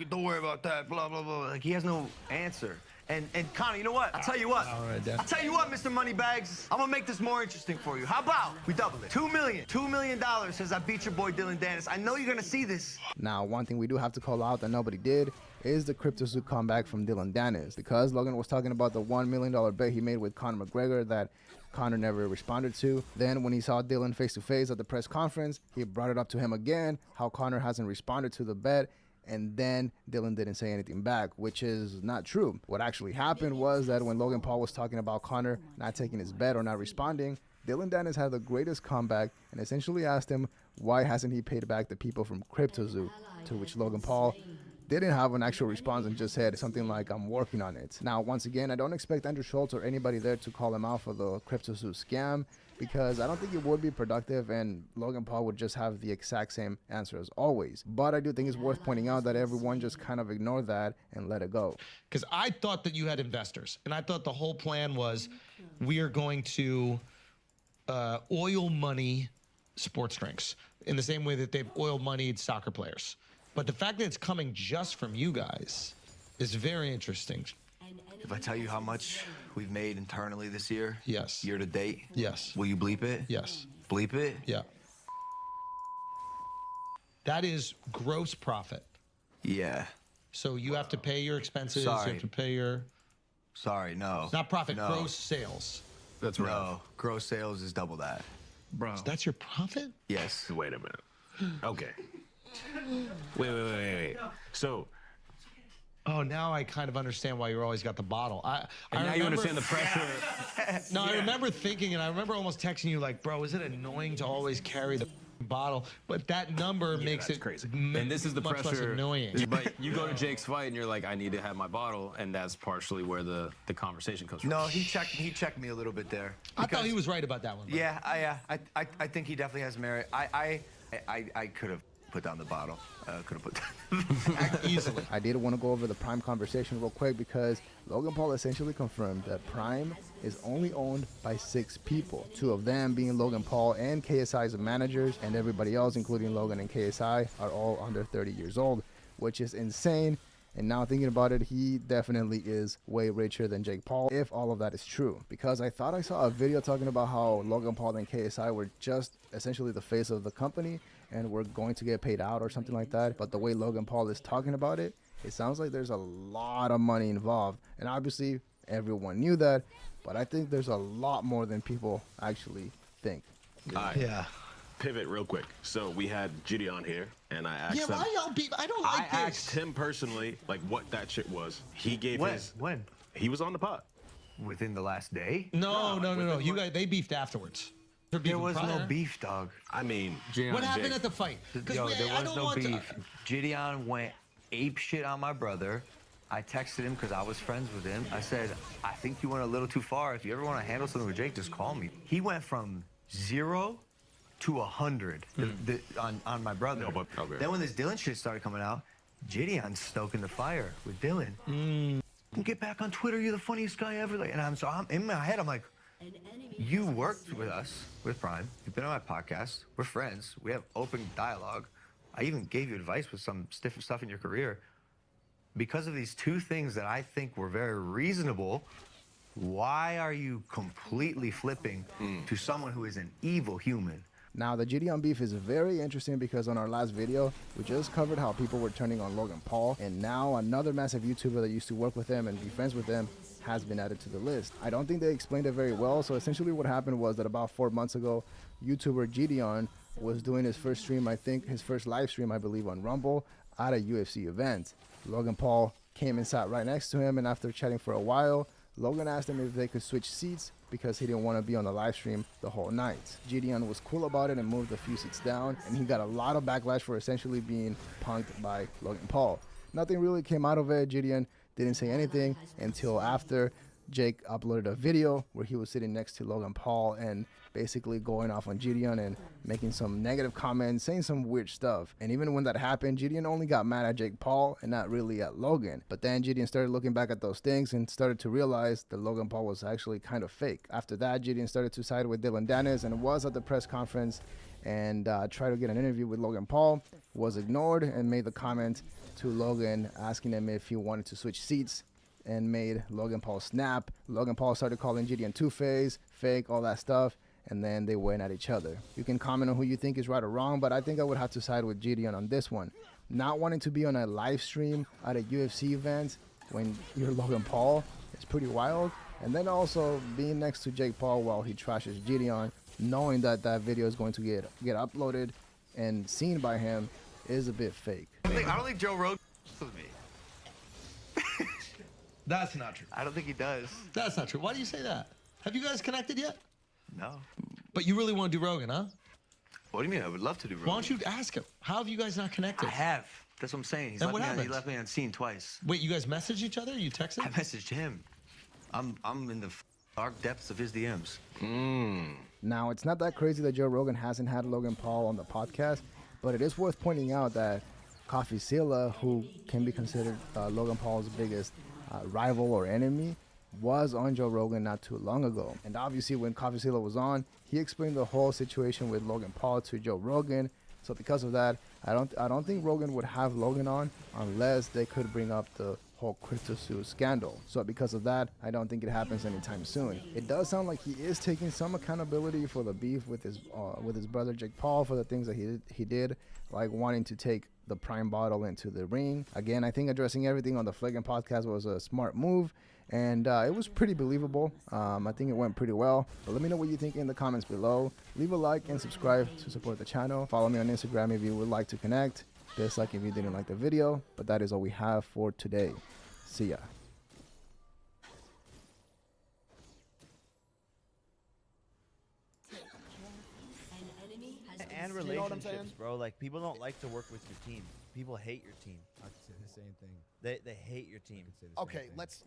don't worry about that. Blah blah blah. Like he has no answer. And Connor, you know what? I'll tell you what. All right, Dad. I'll tell you what, Mr. Moneybags. I'm gonna make this more interesting for you. How about we double it? $2 million. $2 million says I beat your boy Dylan Dennis. I know you're gonna see this. Now, one thing we do have to call out that nobody did is the CryptoZoo comeback from Dylan Dennis, because Logan was talking about the $1 million bet he made with Conor McGregor that Conor never responded to. Then when he saw Dylan face to face at the press conference, he brought it up to him again, how Conor hasn't responded to the bet, and then Dylan didn't say anything back, which is not true. What actually happened was that when Logan Paul was talking about Conor not taking his bet or not responding, Dylan Dennis had the greatest comeback and essentially asked him why hasn't he paid back the people from CryptoZoo, to which Logan Paul didn't have an actual response and just said something like, I'm working on it. Now, once again, I don't expect Andrew Schultz or anybody there to call him out for the CryptoZoo scam, because I don't think it would be productive and Logan Paul would just have the exact same answer as always. But I do think it's worth pointing out that everyone just kind of ignored that and let it go. Because I thought that you had investors, and I thought the whole plan was we are going to oil money sports drinks in the same way that they've oil moneyed soccer players. But the fact that it's coming just from you guys is very interesting. If I tell you how much we've made internally this year, yes, year to date, yes, will you bleep it? Yes. Bleep it? Yeah. That is gross profit. Yeah. So you have to pay your expenses. Sorry. You have to pay your. Sorry, no. It's not profit, No. gross sales. That's right. No, gross sales is double that. Bro. That's your profit? Yes. Wait a minute. Okay. Wait. So. Oh, now I kind of understand why you always got the bottle. And now you understand the pressure. No, I remember thinking, and I remember almost texting you like, bro, is it annoying to always carry the bottle? But that number makes it crazy. And this is the much less pressure. annoying. But you go to Jake's fight and you're like, I need to have my bottle, and that's partially where the conversation comes from. No, he checked me a little bit there. I thought he was right about that one. Bro. Yeah, I think he definitely has merit. I could have put down the bottle. Could have put down easily. I did want to go over the Prime conversation real quick because Logan Paul essentially confirmed that Prime is only owned by 6 people, 2 of them being Logan Paul and KSI's managers, and everybody else, including Logan and KSI, are all under 30 years old, which is insane. And now thinking about it, he definitely is way richer than Jake Paul, if all of that is true. Because I thought I saw a video talking about how Logan Paul and KSI were just essentially the face of the company and were going to get paid out or something like that. But the way Logan Paul is talking about it, it sounds like there's a lot of money involved. And obviously, everyone knew that. But I think there's a lot more than people actually think. All right. Yeah. Pivot real quick. So we had Gideon here, and I asked Yeah, him. why y'all beef? I don't like I this. asked him personally, like, what that shit was. He gave his. When? He was on the pod. Within the last day? No. You guys, they beefed afterwards. There was no beef, dog. I mean, What happened at the fight? Yo, there I was don't no want to- beef. Gideon went ape shit on my brother. I texted him because I was friends with him. I said, I think you went a little too far. If you ever want to handle something with Jake, just call me. He went from 0 to 100 on my brother. No, but okay. Then when this Dylan shit started coming out, Gideon's stoking the fire with Dylan. Get back on Twitter. You're the funniest guy ever. Like, and I'm in my head. I'm like, you worked with us, with Prime. You've been on my podcast. We're friends. We have open dialogue. I even gave you advice with some different stuff in your career. Because of these two things that I think were very reasonable, why are you completely flipping to someone who is an evil human? Now, the Gideon beef is very interesting because on our last video, we just covered how people were turning on Logan Paul, and now another massive YouTuber that used to work with him and be friends with him has been added to the list. I don't think they explained it very well, so essentially what happened was that about 4 months ago, YouTuber Gideon was doing his first stream, I think his first live stream, I believe, on Rumble at a UFC event. Logan Paul came and sat right next to him, and after chatting for a while, Logan asked him if they could switch seats because he didn't want to be on the live stream the whole night. Gideon was cool about it and moved a few seats down, and he got a lot of backlash for essentially being punked by Logan Paul. Nothing really came out of it. Gideon didn't say anything until after Jake uploaded a video where he was sitting next to Logan Paul and basically going off on Gideon and making some negative comments, saying some weird stuff. And even when that happened, Gideon only got mad at Jake Paul and not really at Logan. But then Gideon started looking back at those things and started to realize that Logan Paul was actually kind of fake. After that, Gideon started to side with Dylan Dennis and was at the press conference and tried to get an interview with Logan Paul, was ignored, and made the comment to Logan asking him if he wanted to switch seats, and made Logan Paul snap. Logan Paul started calling Gideon two-faced, fake, all that stuff, and then they went at each other. You can comment on who you think is right or wrong, but I think I would have to side with Gideon on this one. Not wanting to be on a live stream at a UFC event when you're Logan Paul is pretty wild. And then also being next to Jake Paul while he trashes Gideon, knowing that that video is going to get uploaded and seen by him is a bit fake. I don't think Joe Rogan with me. That's not true. I don't think he does. That's not true. Why do you say that? Have you guys connected yet? No. But you really want to do Rogan, huh? What do you mean? I would love to do Rogan. Why don't you ask him? How have you guys not connected? I have. That's what I'm saying. And what happened? He left me unseen twice. Wait, you guys messaged each other? You texted? I messaged him. I'm in the dark depths of his DMs. Now, it's not that crazy that Joe Rogan hasn't had Logan Paul on the podcast, but it is worth pointing out that CoffeeZilla, who can be considered Logan Paul's biggest rival or enemy, was on Joe Rogan not too long ago. And obviously when CoffeeZilla was on, he explained the whole situation with Logan Paul to Joe Rogan. So because of that, I don't think Rogan would have Logan on unless they could bring up the whole CryptoSue scandal. So because of that, I don't think it happens anytime soon. It does sound like he is taking some accountability for the beef with his brother Jake Paul, for the things that he did, like wanting to take the Prime bottle into the ring. Again, I think addressing everything on the Flagrant podcast was a smart move, and it was pretty believable. I think it went pretty well. But let me know what you think in the comments below. Leave a like and subscribe to support the channel. Follow me on Instagram if you would like to connect. Dislike if you didn't like the video. But that is all we have for today. See ya. And You know what I'm relationships, saying? bro. Like, people don't like to work with your team. People hate your team. I could say the same thing. They hate your team. Okay, let's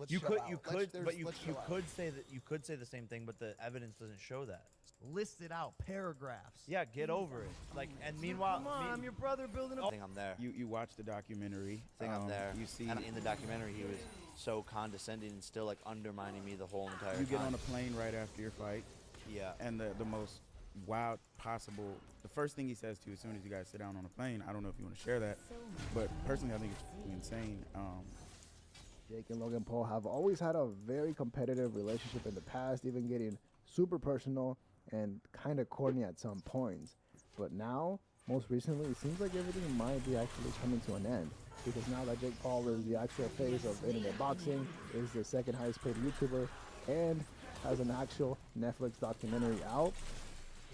You chill could out. you Let's- could there's- but you let's chill out. could say that you could say the same thing, but the evidence doesn't show that. List it out, paragraphs. Yeah, get over it. Like, and meanwhile, Come on, I'm your brother building a. I think I'm there. You watch the documentary. I think I'm there. You see, and in the documentary, he was so condescending and still like undermining me the whole entire you time. get on a plane right after your fight. Yeah. And the most wild possible. The first thing he says to you as soon as you guys sit down on a plane. I don't know if you want to share that, but personally, I think it's fucking insane. Jake and Logan Paul have always had a very competitive relationship in the past, even getting super personal and kind of corny at some points. But now, most recently, it seems like everything might be actually coming to an end. Because now that Jake Paul is the actual face of internet boxing, is the second highest paid YouTuber, and has an actual Netflix documentary out,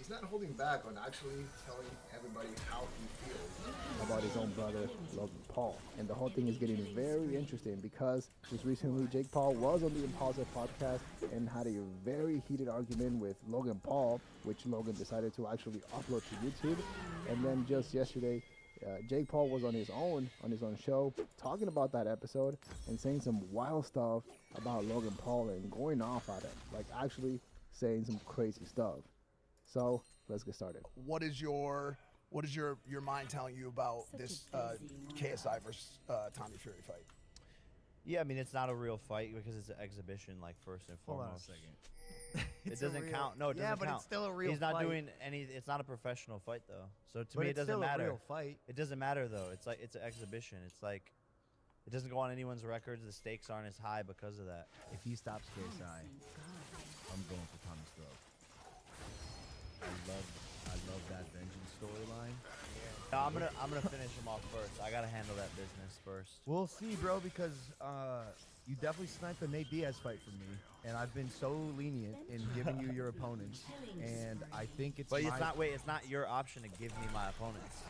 he's not holding back on actually telling everybody how he feels about his own brother, Logan Paul. And the whole thing is getting very interesting because just recently Jake Paul was on the Impulsive podcast and had a very heated argument with Logan Paul, which Logan decided to actually upload to YouTube. And then just yesterday, Jake Paul was on his own show talking about that episode and saying some wild stuff about Logan Paul and going off at him, like actually saying some crazy stuff. So let's get started. What is your mind telling you about this KSI versus Tommy Fury fight? Yeah, I mean, it's not a real fight because it's an exhibition, like, first and Hold on a foremost. second. It doesn't count. No, it doesn't count. Yeah, but it's still a real He's not fight. doing any. It's not a professional fight, though. So to But me, it it's doesn't still a matter. real fight. It doesn't matter, though. It's like it's an exhibition. It's like it doesn't go on anyone's records. The stakes aren't as high because of that. If he stops KSI, I'm going for Tommy's throat. I love that vengeance storyline. No, I'm gonna finish him off first. I gotta handle that business first. We'll see, bro, because you definitely sniped the Nate Diaz fight for me, and I've been so lenient in giving you your opponents, and I think it's. But it's not. Wait, it's not your option to give me my opponents.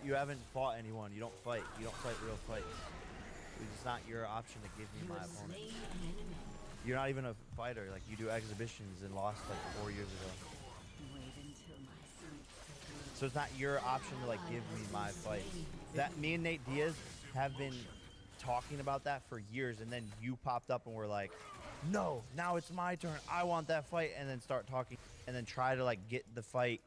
You haven't fought anyone. You don't fight. You don't fight real fights. It's not your option to give me my opponents. You're not even a fighter. Like, you do exhibitions and lost like 4 years ago. So it's not your option to like give me my fight. That me and Nate Diaz have been talking about that for years, and then you popped up and were like, no, now it's my turn. I want that fight, and then start talking, and then try to like get the fight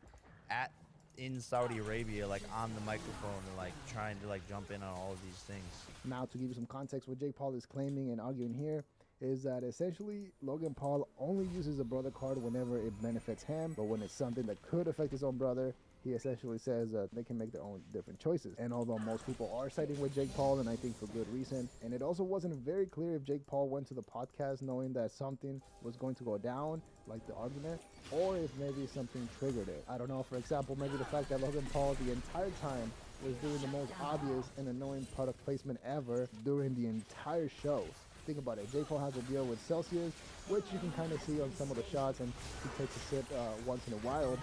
in Saudi Arabia, like on the microphone, and like trying to like jump in on all of these things. Now, to give you some context, what Jake Paul is claiming and arguing here is that essentially Logan Paul only uses a brother card whenever it benefits him, but when it's something that could affect his own brother, he essentially says that they can make their own different choices. And although most people are siding with Jake Paul, and I think for good reason, and it also wasn't very clear if Jake Paul went to the podcast knowing that something was going to go down, like the argument, or if maybe something triggered it. I don't know, for example, maybe the fact that Logan Paul the entire time was doing the most obvious and annoying product placement ever during the entire show. Think about it. Jake Paul has a deal with Celsius, which you can kind of see on some of the shots, and he takes a sip once in a while.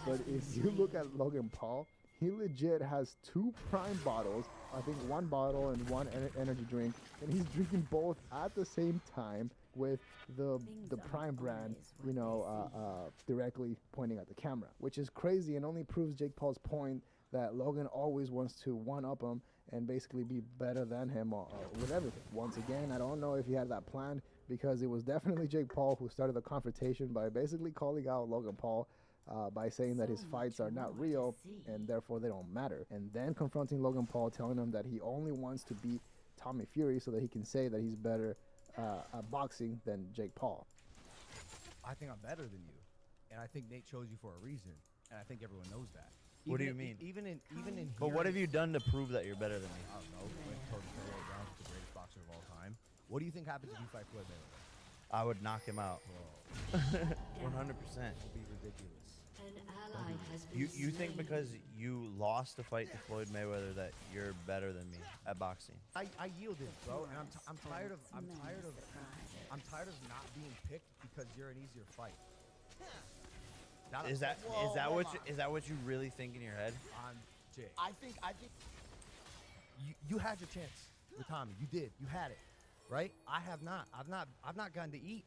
But if you look at Logan Paul, he legit has 2 Prime bottles, I think 1 bottle and 1 energy drink, and he's drinking both at the same time with the Prime brand, you know, directly pointing at the camera, which is crazy and only proves Jake Paul's point that Logan always wants to one-up him and basically be better than him with everything. Once again, I don't know if he had that planned, because it was definitely Jake Paul who started the confrontation by basically calling out Logan Paul by saying that his fights are not real and therefore they don't matter. And then confronting Logan Paul, telling him that he only wants to beat Tommy Fury so that he can say that he's better at boxing than Jake Paul. I think I'm better than you, and I think Nate chose you for a reason, and I think everyone knows that. What do you mean? Even in But what have you done to prove that you're better than me? I don't know. Went toe-to-toe right down with the greatest boxer of all time. What do you think happens if you fight Floyd Mayweather? I would knock him out. 100%. It'll be ridiculous. You think because you lost a fight to Floyd Mayweather that you're better than me at boxing? I yielded, bro, and I'm tired of not being picked because you're an easier fight. Is that what you really think in your head? I'm Jay. I think you had your chance with Tommy. You did. You had it, right? I have not. I've not gotten to eat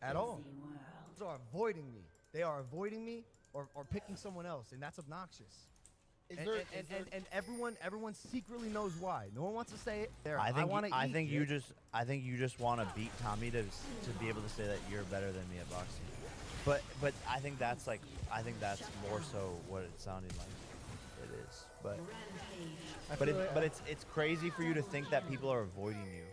at all. They are avoiding me. They are avoiding me or picking someone else, and that's obnoxious. And everyone secretly knows why. No one wants to say it. I think you just want to beat Tommy to be able to say that you're better than me at boxing. But I think that's more so what it sounded like it is. But it's crazy for you to think that people are avoiding you.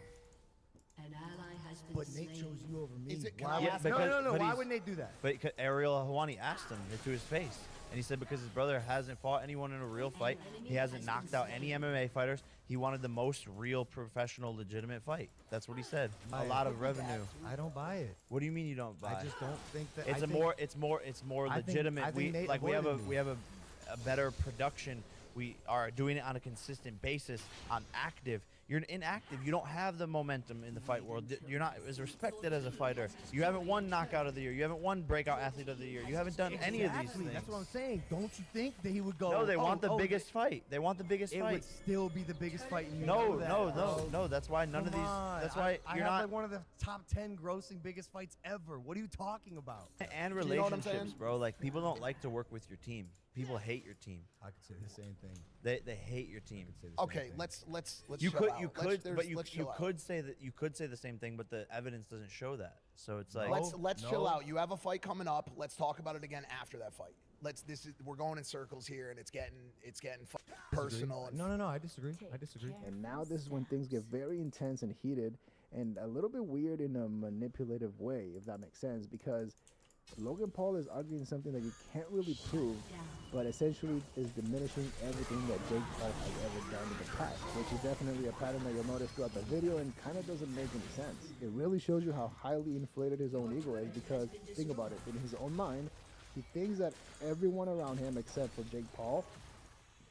But Nate chose you over me. No. Why would Nate do that? But Ariel Helwani asked him to his face. And he said because his brother hasn't fought anyone in a real fight, he hasn't knocked out any MMA fighters, he wanted the most real, professional, legitimate fight. That's what he said. A lot of revenue. I don't buy it. What do you mean you don't buy it? I just don't think that. It's more legitimate. We have a better production. We are doing it on a consistent basis. I'm active. You're inactive. You don't have the momentum in the fight world. You're not as respected as a fighter. You haven't won knockout of the year. You haven't won breakout athlete of the year. You haven't done any of these things. That's what I'm saying. Don't you think that he would go? No, they want the biggest fight. They want the biggest It fight. would still be the biggest fight. And you No, know that, no, bro. no. That's why none of Come these. on. That's why I you're have not. like one of the top 10 grossing biggest fights ever. What are you talking about? And Do you know what I'm relationships, saying? bro. Like people don't like to work with your team. People hate your team. I could say the same thing. They hate your team. Okay, let's You chill could out. you Let's- could there's- but you let's you chill out. could say that you could say the same thing, but the evidence doesn't show that. So it's like Let's chill out. You have a fight coming up. Let's talk about it again after that fight. We're going in circles here, and it's getting personal. And No, I disagree. I disagree. And now this is when things get very intense and heated and a little bit weird in a manipulative way, if that makes sense, because Logan Paul is arguing something that you can't really prove, but essentially is diminishing everything that Jake Paul has ever done in the past, which is definitely a pattern that you'll notice throughout the video and kind of doesn't make any sense. It really shows you how highly inflated his own ego is because, think about it, in his own mind, he thinks that everyone around him except for Jake Paul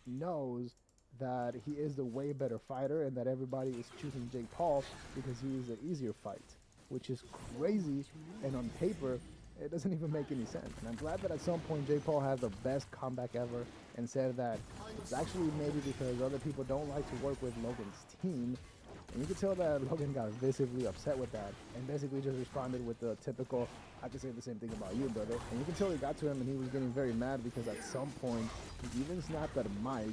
knows that he is the way better fighter and that everybody is choosing Jake Paul because he is an easier fight, which is crazy, and on paper it doesn't even make any sense. And I'm glad that at some point Jake Paul had the best comeback ever and said that it's actually maybe because other people don't like to work with Logan's team. And you could tell that Logan got visibly upset with that and basically just responded with the typical, I could say the same thing about you, brother. And you can tell he got to him and he was getting very mad because at some point he even snapped at Mike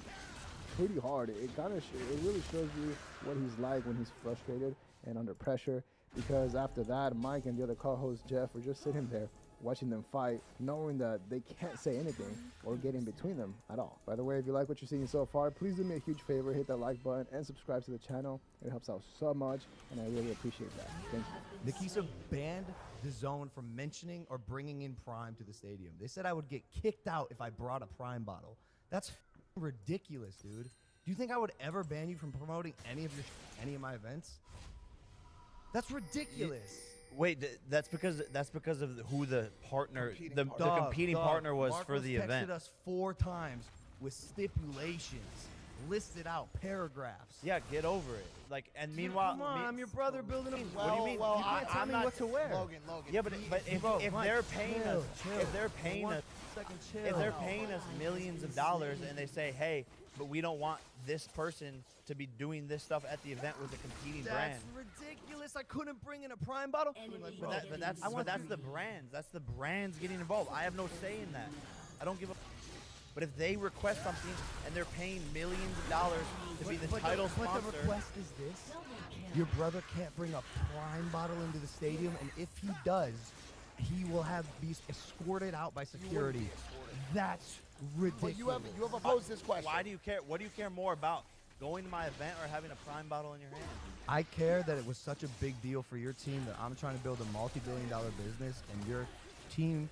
pretty hard. It really shows you what he's like when he's frustrated and under pressure, because after that, Mike and the other co-host Jeff were just sitting there watching them fight, knowing that they can't say anything or get in between them at all. By the way, if you like what you're seeing so far, please do me a huge favor, hit that like button and subscribe to the channel. It helps out so much, and I really appreciate that. Thank you. Nikisa banned the zone from mentioning or bringing in Prime to the stadium. They said I would get kicked out if I brought a Prime bottle. That's ridiculous, dude. Do you think I would ever ban you from promoting any of my events? That's ridiculous. Wait, that's because of who the partner, the competing partner was for the event. Texted us 4 times with stipulations, listed out paragraphs. Yeah, get over it. Like, and meanwhile, come on, I'm your brother building a. What do you mean? Well, you can't tell I'm me not what to wear. Logan. Yeah, but if Mike, they're paying chill, us, chill. if they're paying us, if they're paying us millions of dollars, and they say, hey, but we don't want this person to be doing this stuff at the event with a competing brand. That's ridiculous. I couldn't bring in a Prime bottle. But that's the brands. That's the brands getting involved. I have no say in that. I don't give a. But if they request something and they're paying millions of dollars to be the title sponsor, But the request is this: your brother can't bring a Prime bottle into the stadium, and if he does, he will be escorted out by security. That's ridiculous. But you have opposed this question. Why do you care? What do you care more about? Going to my event or having a Prime bottle in your hand? I care that it was such a big deal for your team that I'm trying to build a multi-billion-dollar business, and your team,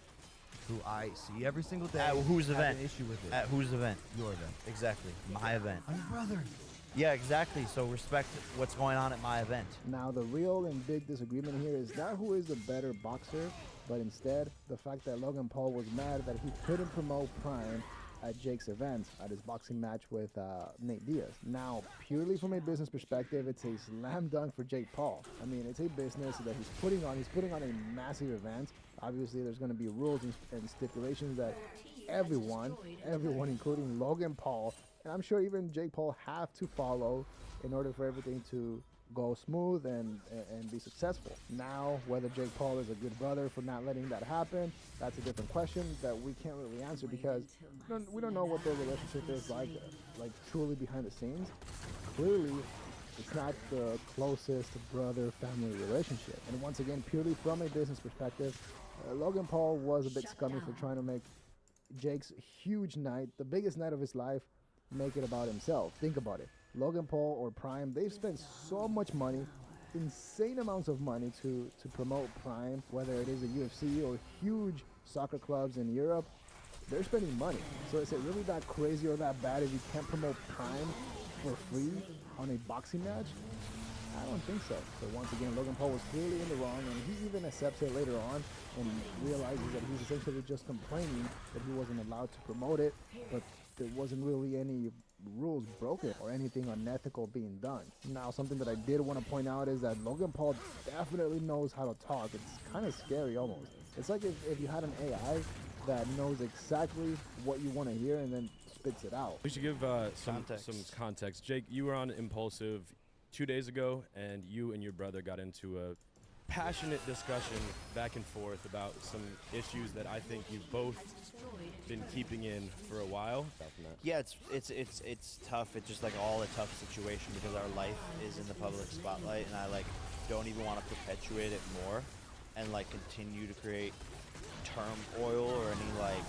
who I see every single day, At whose has event? an issue with it. At whose event? Your event. Exactly. My event. I'm your brother. Yeah, exactly. So respect what's going on at my event. Now, the real and big disagreement here is not who is the better boxer, but instead the fact that Logan Paul was mad that he couldn't promote Prime at Jake's event at his boxing match with Nate Diaz. Now, purely from a business perspective, it's a slam dunk for Jake Paul. I mean, it's a business that he's putting on. He's putting on a massive event. Obviously, there's going to be rules and stipulations that everyone, including Logan Paul, and I'm sure even Jake Paul, have to follow in order for everything to go smooth and be successful. Now, whether Jake Paul is a good brother for not letting that happen, that's a different question that we can't really answer because we don't know what their relationship is like truly behind the scenes. Clearly, it's not the closest brother-family relationship. And once again, purely from a business perspective, Logan Paul was a bit scummy for trying to make Jake's huge night, the biggest night of his life, make it about himself. Think about it. Logan Paul or Prime, they've spent so much money, insane amounts of money to promote Prime, whether it is a UFC or huge soccer clubs in Europe. They're spending money. So is it really that crazy or that bad if you can't promote Prime for free on a boxing match? I don't think so. So once again, Logan Paul was clearly in the wrong, and he even accepts it later on and realizes that he's essentially just complaining that he wasn't allowed to promote it. But there wasn't really any rules broken or anything unethical being done. Now, something that I did want to point out is that Logan Paul definitely knows how to talk. It's kind of scary almost. It's like if you had an AI that knows exactly what you want to hear and then spits it out. We should give some context. Jake, you were on Impulsive 2 days ago, and you and your brother got into a passionate discussion back and forth about some issues that I think you've both been keeping in for a while. Yeah, it's tough. It's just like all a tough situation because our life is in the public spotlight, and I like don't even want to perpetuate it more and like continue to create turmoil or any like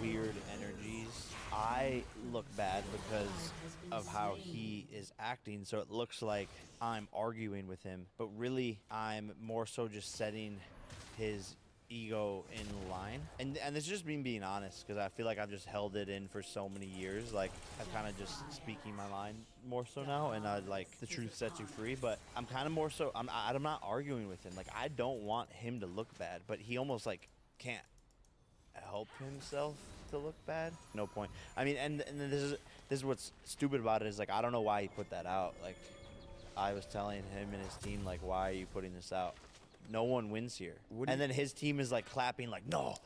weird energies. I look bad because of how he is acting, so it looks like I'm arguing with him, but really I'm more so just setting his ego in line. And this is just me being honest, because I feel like I've just held it in for so many years. Like I'm kind of just speaking my mind more so now, and I like the truth sets you free. But I'm kind of more so I'm not arguing with him. Like I don't want him to look bad, but he almost like can't help himself to look bad. No point. I mean, and this is what's stupid about it is like I don't know why he put that out. Like I was telling him and his team like, why are you putting this out? No one wins here. And then his team is like clapping like, no,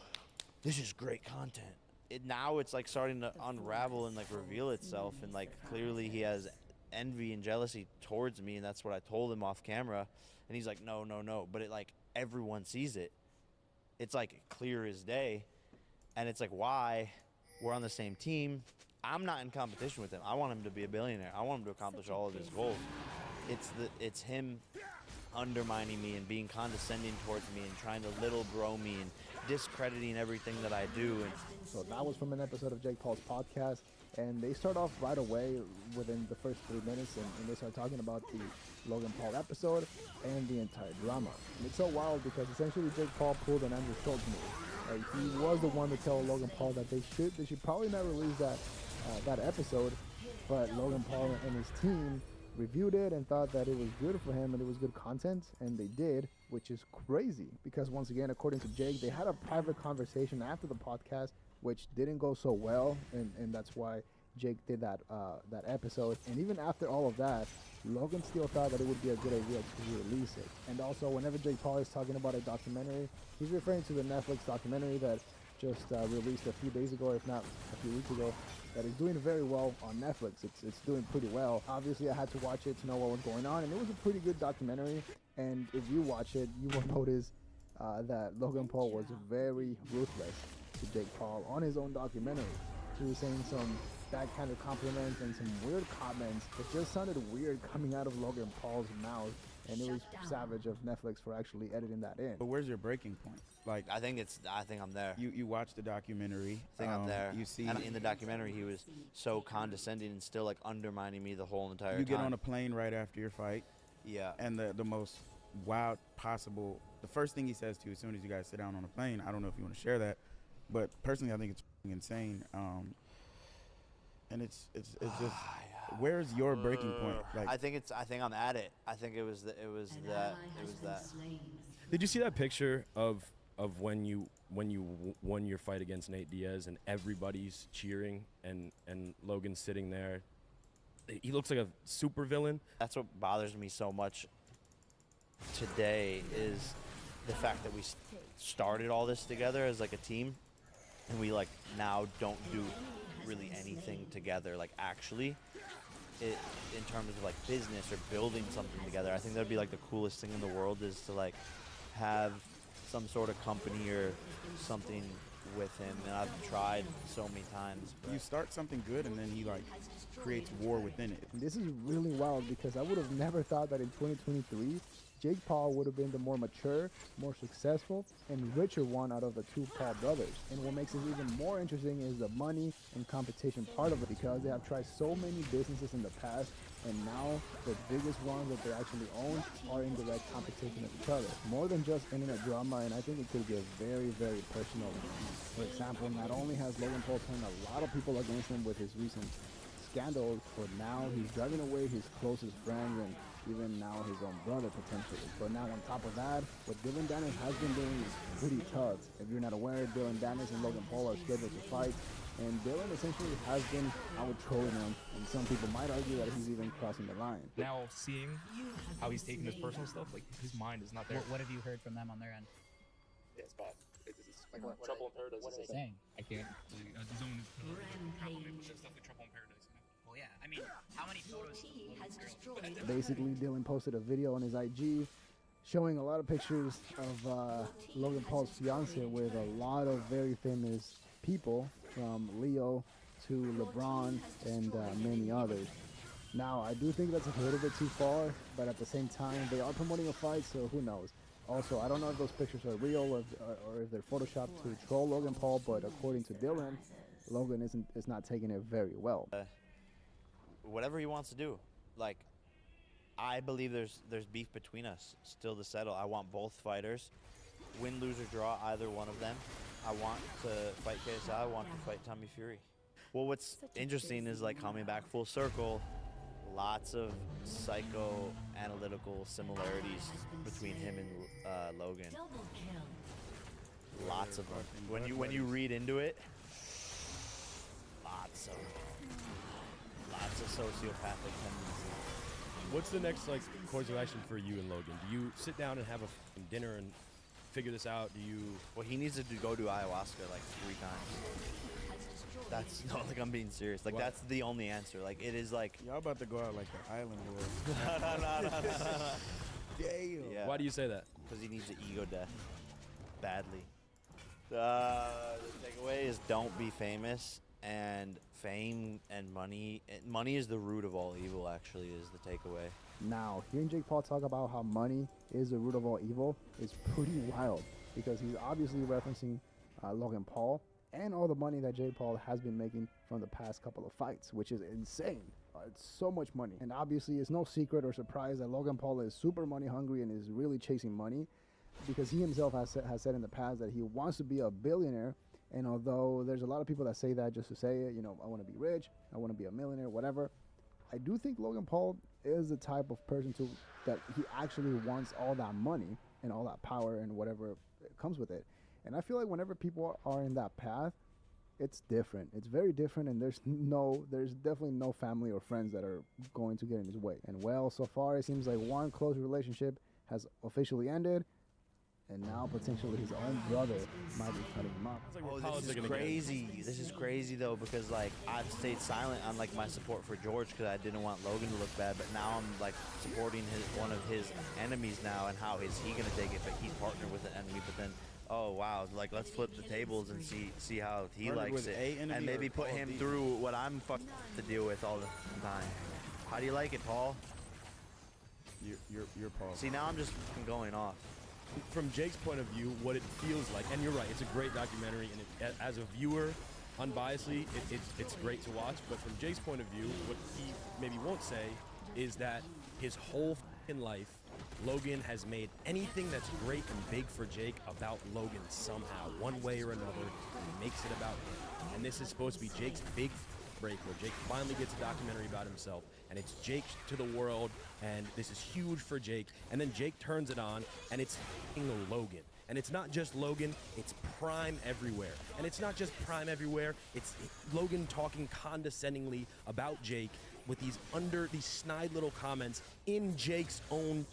this is great content. Now it's like starting to unravel and like reveal itself, and like clearly he has envy and jealousy towards me, and that's what I told him off camera. And he's like, no, but it like everyone sees it. It's like clear as day. And it's like, why? We're on the same team. I'm not in competition with him. I want him to be a billionaire. I want him to accomplish all of his goals. It's him undermining me and being condescending towards me and trying to little bro me and discrediting everything that I do. And so that was from an episode of Jake Paul's podcast, and they start off right away within the first 3 minutes, and they start talking about the Logan Paul episode and the entire drama. And it's so wild because essentially Jake Paul pulled an Andrew Schultz move. He was the one to tell Logan Paul that they should probably not release that episode, but Logan Paul and his team reviewed it and thought that it was good for him and it was good content, and they did, which is crazy because once again, according to Jake, they had a private conversation after the podcast which didn't go so well, and that's why Jake did that episode. And even after all of that, Logan still thought that it would be a good idea to release it. And also, whenever Jake Paul is talking about a documentary, he's referring to the Netflix documentary that just released a few days ago, if not a few weeks ago, that is doing very well on Netflix. It's doing pretty well. Obviously, I had to watch it to know what was going on, and it was a pretty good documentary. And if you watch it, you will notice that Logan Paul was very ruthless to Jake Paul on his own documentary. He was saying some backhanded compliments and some weird comments. It just sounded weird coming out of Logan Paul's mouth, and it was savage of Netflix for actually editing that in. But where's your breaking point? Like I think I'm there. You watch the documentary. I think I'm there. You see, and in the documentary, he was so condescending and still like undermining me the whole entire time. You get on a plane right after your fight. Yeah. And the most wild possible. The first thing he says to you as soon as you guys sit down on a plane. I don't know if you want to share that, but personally, I think it's insane. And it's just where's your breaking point? Like I think I'm at it. I think it was that. Did you see that picture of when you won your fight against Nate Diaz and everybody's cheering and Logan's sitting there? He looks like a super villain. That's what bothers me so much today is the fact that we started all this together as like a team, and we like now don't do really anything together, like actually in terms of like business or building something together. I think that'd be like the coolest thing in the world is to like have some sort of company or something with him, and I've tried so many times. You start something good and then he like creates war within it. This is really wild because I would have never thought that in 2023 Jake Paul would have been the more mature, more successful, and richer one out of the two Paul brothers. And what makes it even more interesting is the money and competition part of it, because they have tried so many businesses in the past, and now the biggest ones that they actually own are in direct competition with each other. More than just internet drama, and I think it could get very, very personal. For example, not only has Logan Paul turned a lot of people against him with his recent scandals, but now he's driving away his closest friends and even now his own brother potentially. But now on top of that, what Dylan Dennis has been doing is pretty tough. If you're not aware, Dylan Dennis and Logan Paul are scheduled to fight And Dylan essentially has been out trolling him, and some people might argue that he's even crossing the line. Now seeing how he's taking his personal stuff, like his mind is not there. What have you heard from them on their end? Yeah, it's bad. It's like trouble in paradise. What are they saying? I can't. The zone is definitely trouble in paradise. You know? Well, yeah. I mean, how many photos? Basically, Dylan posted a video on his IG showing a lot of pictures of Logan Paul's fiance with a lot of very famous people, from Leo to LeBron and many others. Now, I do think that's a little bit too far, but at the same time, they are promoting a fight, so who knows. Also, I don't know if those pictures are real or if they're photoshopped to troll Logan Paul, but according to Dylan, Logan is not taking it very well. Whatever he wants to do. Like, I believe there's beef between us still to settle. I want both fighters. Win, lose, or draw, either one of them. I want to fight KSI. I want to fight Tommy Fury. Well, what's interesting is, like, coming back full circle, lots of psychoanalytical similarities between him and Logan. Lots of them. When you read into it, lots of sociopathic tendencies. What's the next course of action for you and Logan? Do you sit down and have a dinner and figure this out? Do you? Well, he needs to go do ayahuasca 3 times. That's not I'm being serious. That's the only answer. It is y'all about to go out like the island boys. No. Damn. Yeah. Why do you say that? Because he needs an ego death badly. The takeaway is don't be famous, and fame and money. Money is the root of all evil. Actually, is the takeaway. Now, hearing Jake Paul talk about how money is the root of all evil is pretty wild, because he's obviously referencing Logan Paul and all the money that Jake Paul has been making from the past couple of fights, which is insane. It's so much money. And obviously, it's no secret or surprise that Logan Paul is super money hungry and is really chasing money, because he himself has said in the past that he wants to be a billionaire. And although there's a lot of people that say that just to say it, I want to be rich, I want to be a millionaire, whatever, I do think Logan Paul is the type of person that he actually wants all that money and all that power and whatever comes with it. And I feel like whenever people are in that path, it's different. It's very different, and there's definitely no family or friends that are going to get in his way. And well, so far it seems like one close relationship has officially ended, and now potentially his own brother might be cutting him off. This is crazy. This is crazy though, because I've stayed silent on my support for George because I didn't want Logan to look bad, but now I'm supporting one of his enemies now, and how is he gonna take it? But he's partnered with an enemy, but then oh wow, let's flip the tables and see how he likes it, and maybe put him through what I'm to deal with all the time. How do you like it, Paul? You're Paul. See, now I'm just going off. From Jake's point of view, what it feels like, and you're right, it's a great documentary, and as a viewer, unbiasedly, it's great to watch. But from Jake's point of view, what he maybe won't say is that his whole life, Logan has made anything that's great and big for Jake about Logan somehow, one way or another. He makes it about him. And this is supposed to be Jake's big break, where Jake finally gets a documentary about himself, and it's Jake to the world, and this is huge for Jake. And then Jake turns it on, and it's f***ing Logan. And it's not just Logan, it's Prime everywhere. And it's not just Prime everywhere, it's Logan talking condescendingly about Jake with these snide little comments in Jake's own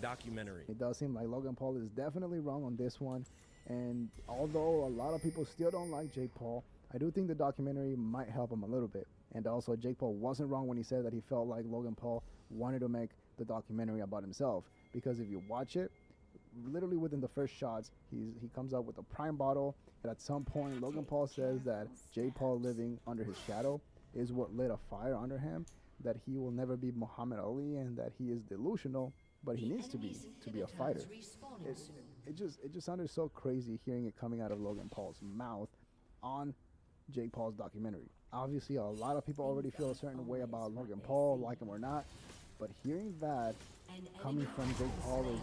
documentary. It does seem like Logan Paul is definitely wrong on this one. And although a lot of people still don't like Jake Paul, I do think the documentary might help him a little bit. And also, Jake Paul wasn't wrong when he said that he felt like Logan Paul wanted to make the documentary about himself. Because if you watch it, literally within the first shots, he comes up with a Prime bottle. And at some point, Logan Paul says that Jake Paul living under his shadow is what lit a fire under him, that he will never be Muhammad Ali, and that he is delusional, but he needs to be a fighter. It just sounded so crazy hearing it coming out of Logan Paul's mouth on Jake Paul's documentary. Obviously, a lot of people already feel a certain way about Logan Paul, like him or not, but hearing that coming from Jake Paul is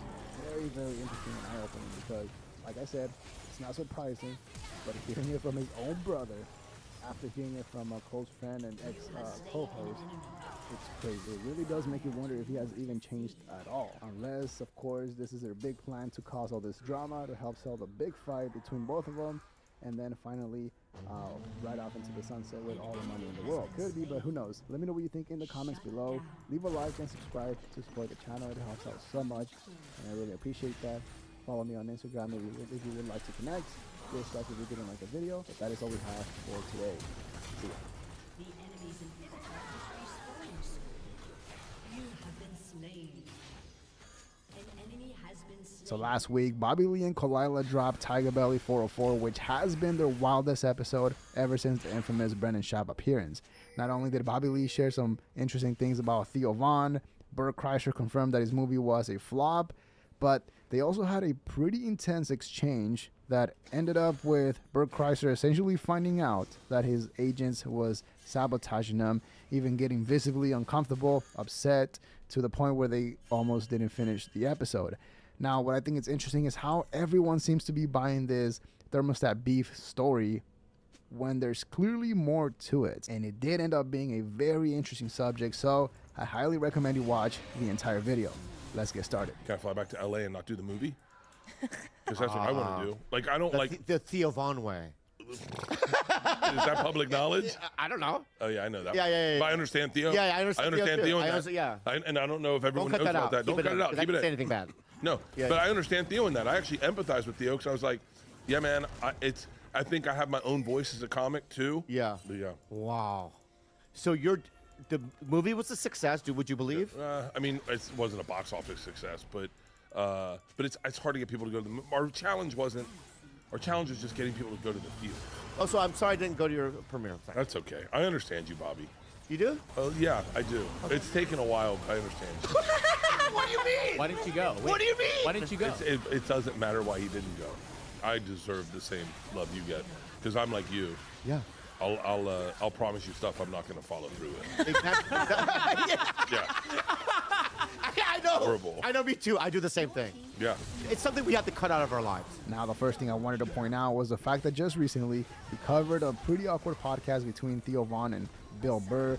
very, very interesting and eye-opening, because, like I said, it's not surprising, but hearing it from his own brother, after hearing it from a close friend and ex-co-host, it's crazy. It really does make you wonder if he has even changed at all. Unless, of course, this is their big plan to cause all this drama to help sell the big fight between both of them, and then finally right off into the sunset with all the money in the world. Could be, but who knows? Let me know what you think in the comments below. Leave a like and subscribe to support the channel. It helps out so much, and I really appreciate that. Follow me on Instagram if you would like to connect. Dislike if you didn't like the video. But that is all we have for today. See ya. The enemy's inhibitor has respawned. You have been slain. An enemy has been slain. So last week, Bobby Lee and Kalila dropped Tiger Belly 404, which has been their wildest episode ever since the infamous Brennan Schaub appearance. Not only did Bobby Lee share some interesting things about Theo Von, Bert Kreischer confirmed that his movie was a flop, but they also had a pretty intense exchange that ended up with Bert Kreischer essentially finding out that his agent was sabotaging him, even getting visibly uncomfortable, upset, to the point where they almost didn't finish the episode. Now, what I think is interesting is how everyone seems to be buying this thermostat beef story when there's clearly more to it. And it did end up being a very interesting subject, so I highly recommend you watch the entire video. Let's get started. Can I fly back to LA and not do the movie? Because that's what I want to do. Like, I don't the Theo Von way. Is that public knowledge? I don't know. Oh yeah, I know that. Yeah. But I understand Theo. Yeah, I understand Theo. too. in that. And I don't know if everyone knows about that. Don't cut it out. Keep it. Say anything bad. No, but I understand Theo in that. I actually empathize with Theo because I was like, yeah, man, I think I have my own voice as a comic too. Yeah. But yeah. Wow. So the movie was a success. Would you believe? I mean, it wasn't a box office success, but it's hard to get people to go to the. Our challenge is just getting people to go to the theater. Oh, so I'm sorry I didn't go to your premiere. Sorry. That's okay. I understand you, Bobby. You do? Oh yeah, I do. Okay. It's taken a while, but I understand you. What do you mean? Why didn't you go? What do you mean? Why didn't you go? It doesn't matter why he didn't go. I deserve the same love you get because I'm like you. Yeah. I'll promise you stuff I'm not going to follow through with. Exactly. Yeah. I know. Horrible. I know, me too. I do the same thing. Yeah. It's something we have to cut out of our lives. Now, the first thing I wanted to point out was the fact that just recently we covered a pretty awkward podcast between Theo Von and Bill Burr,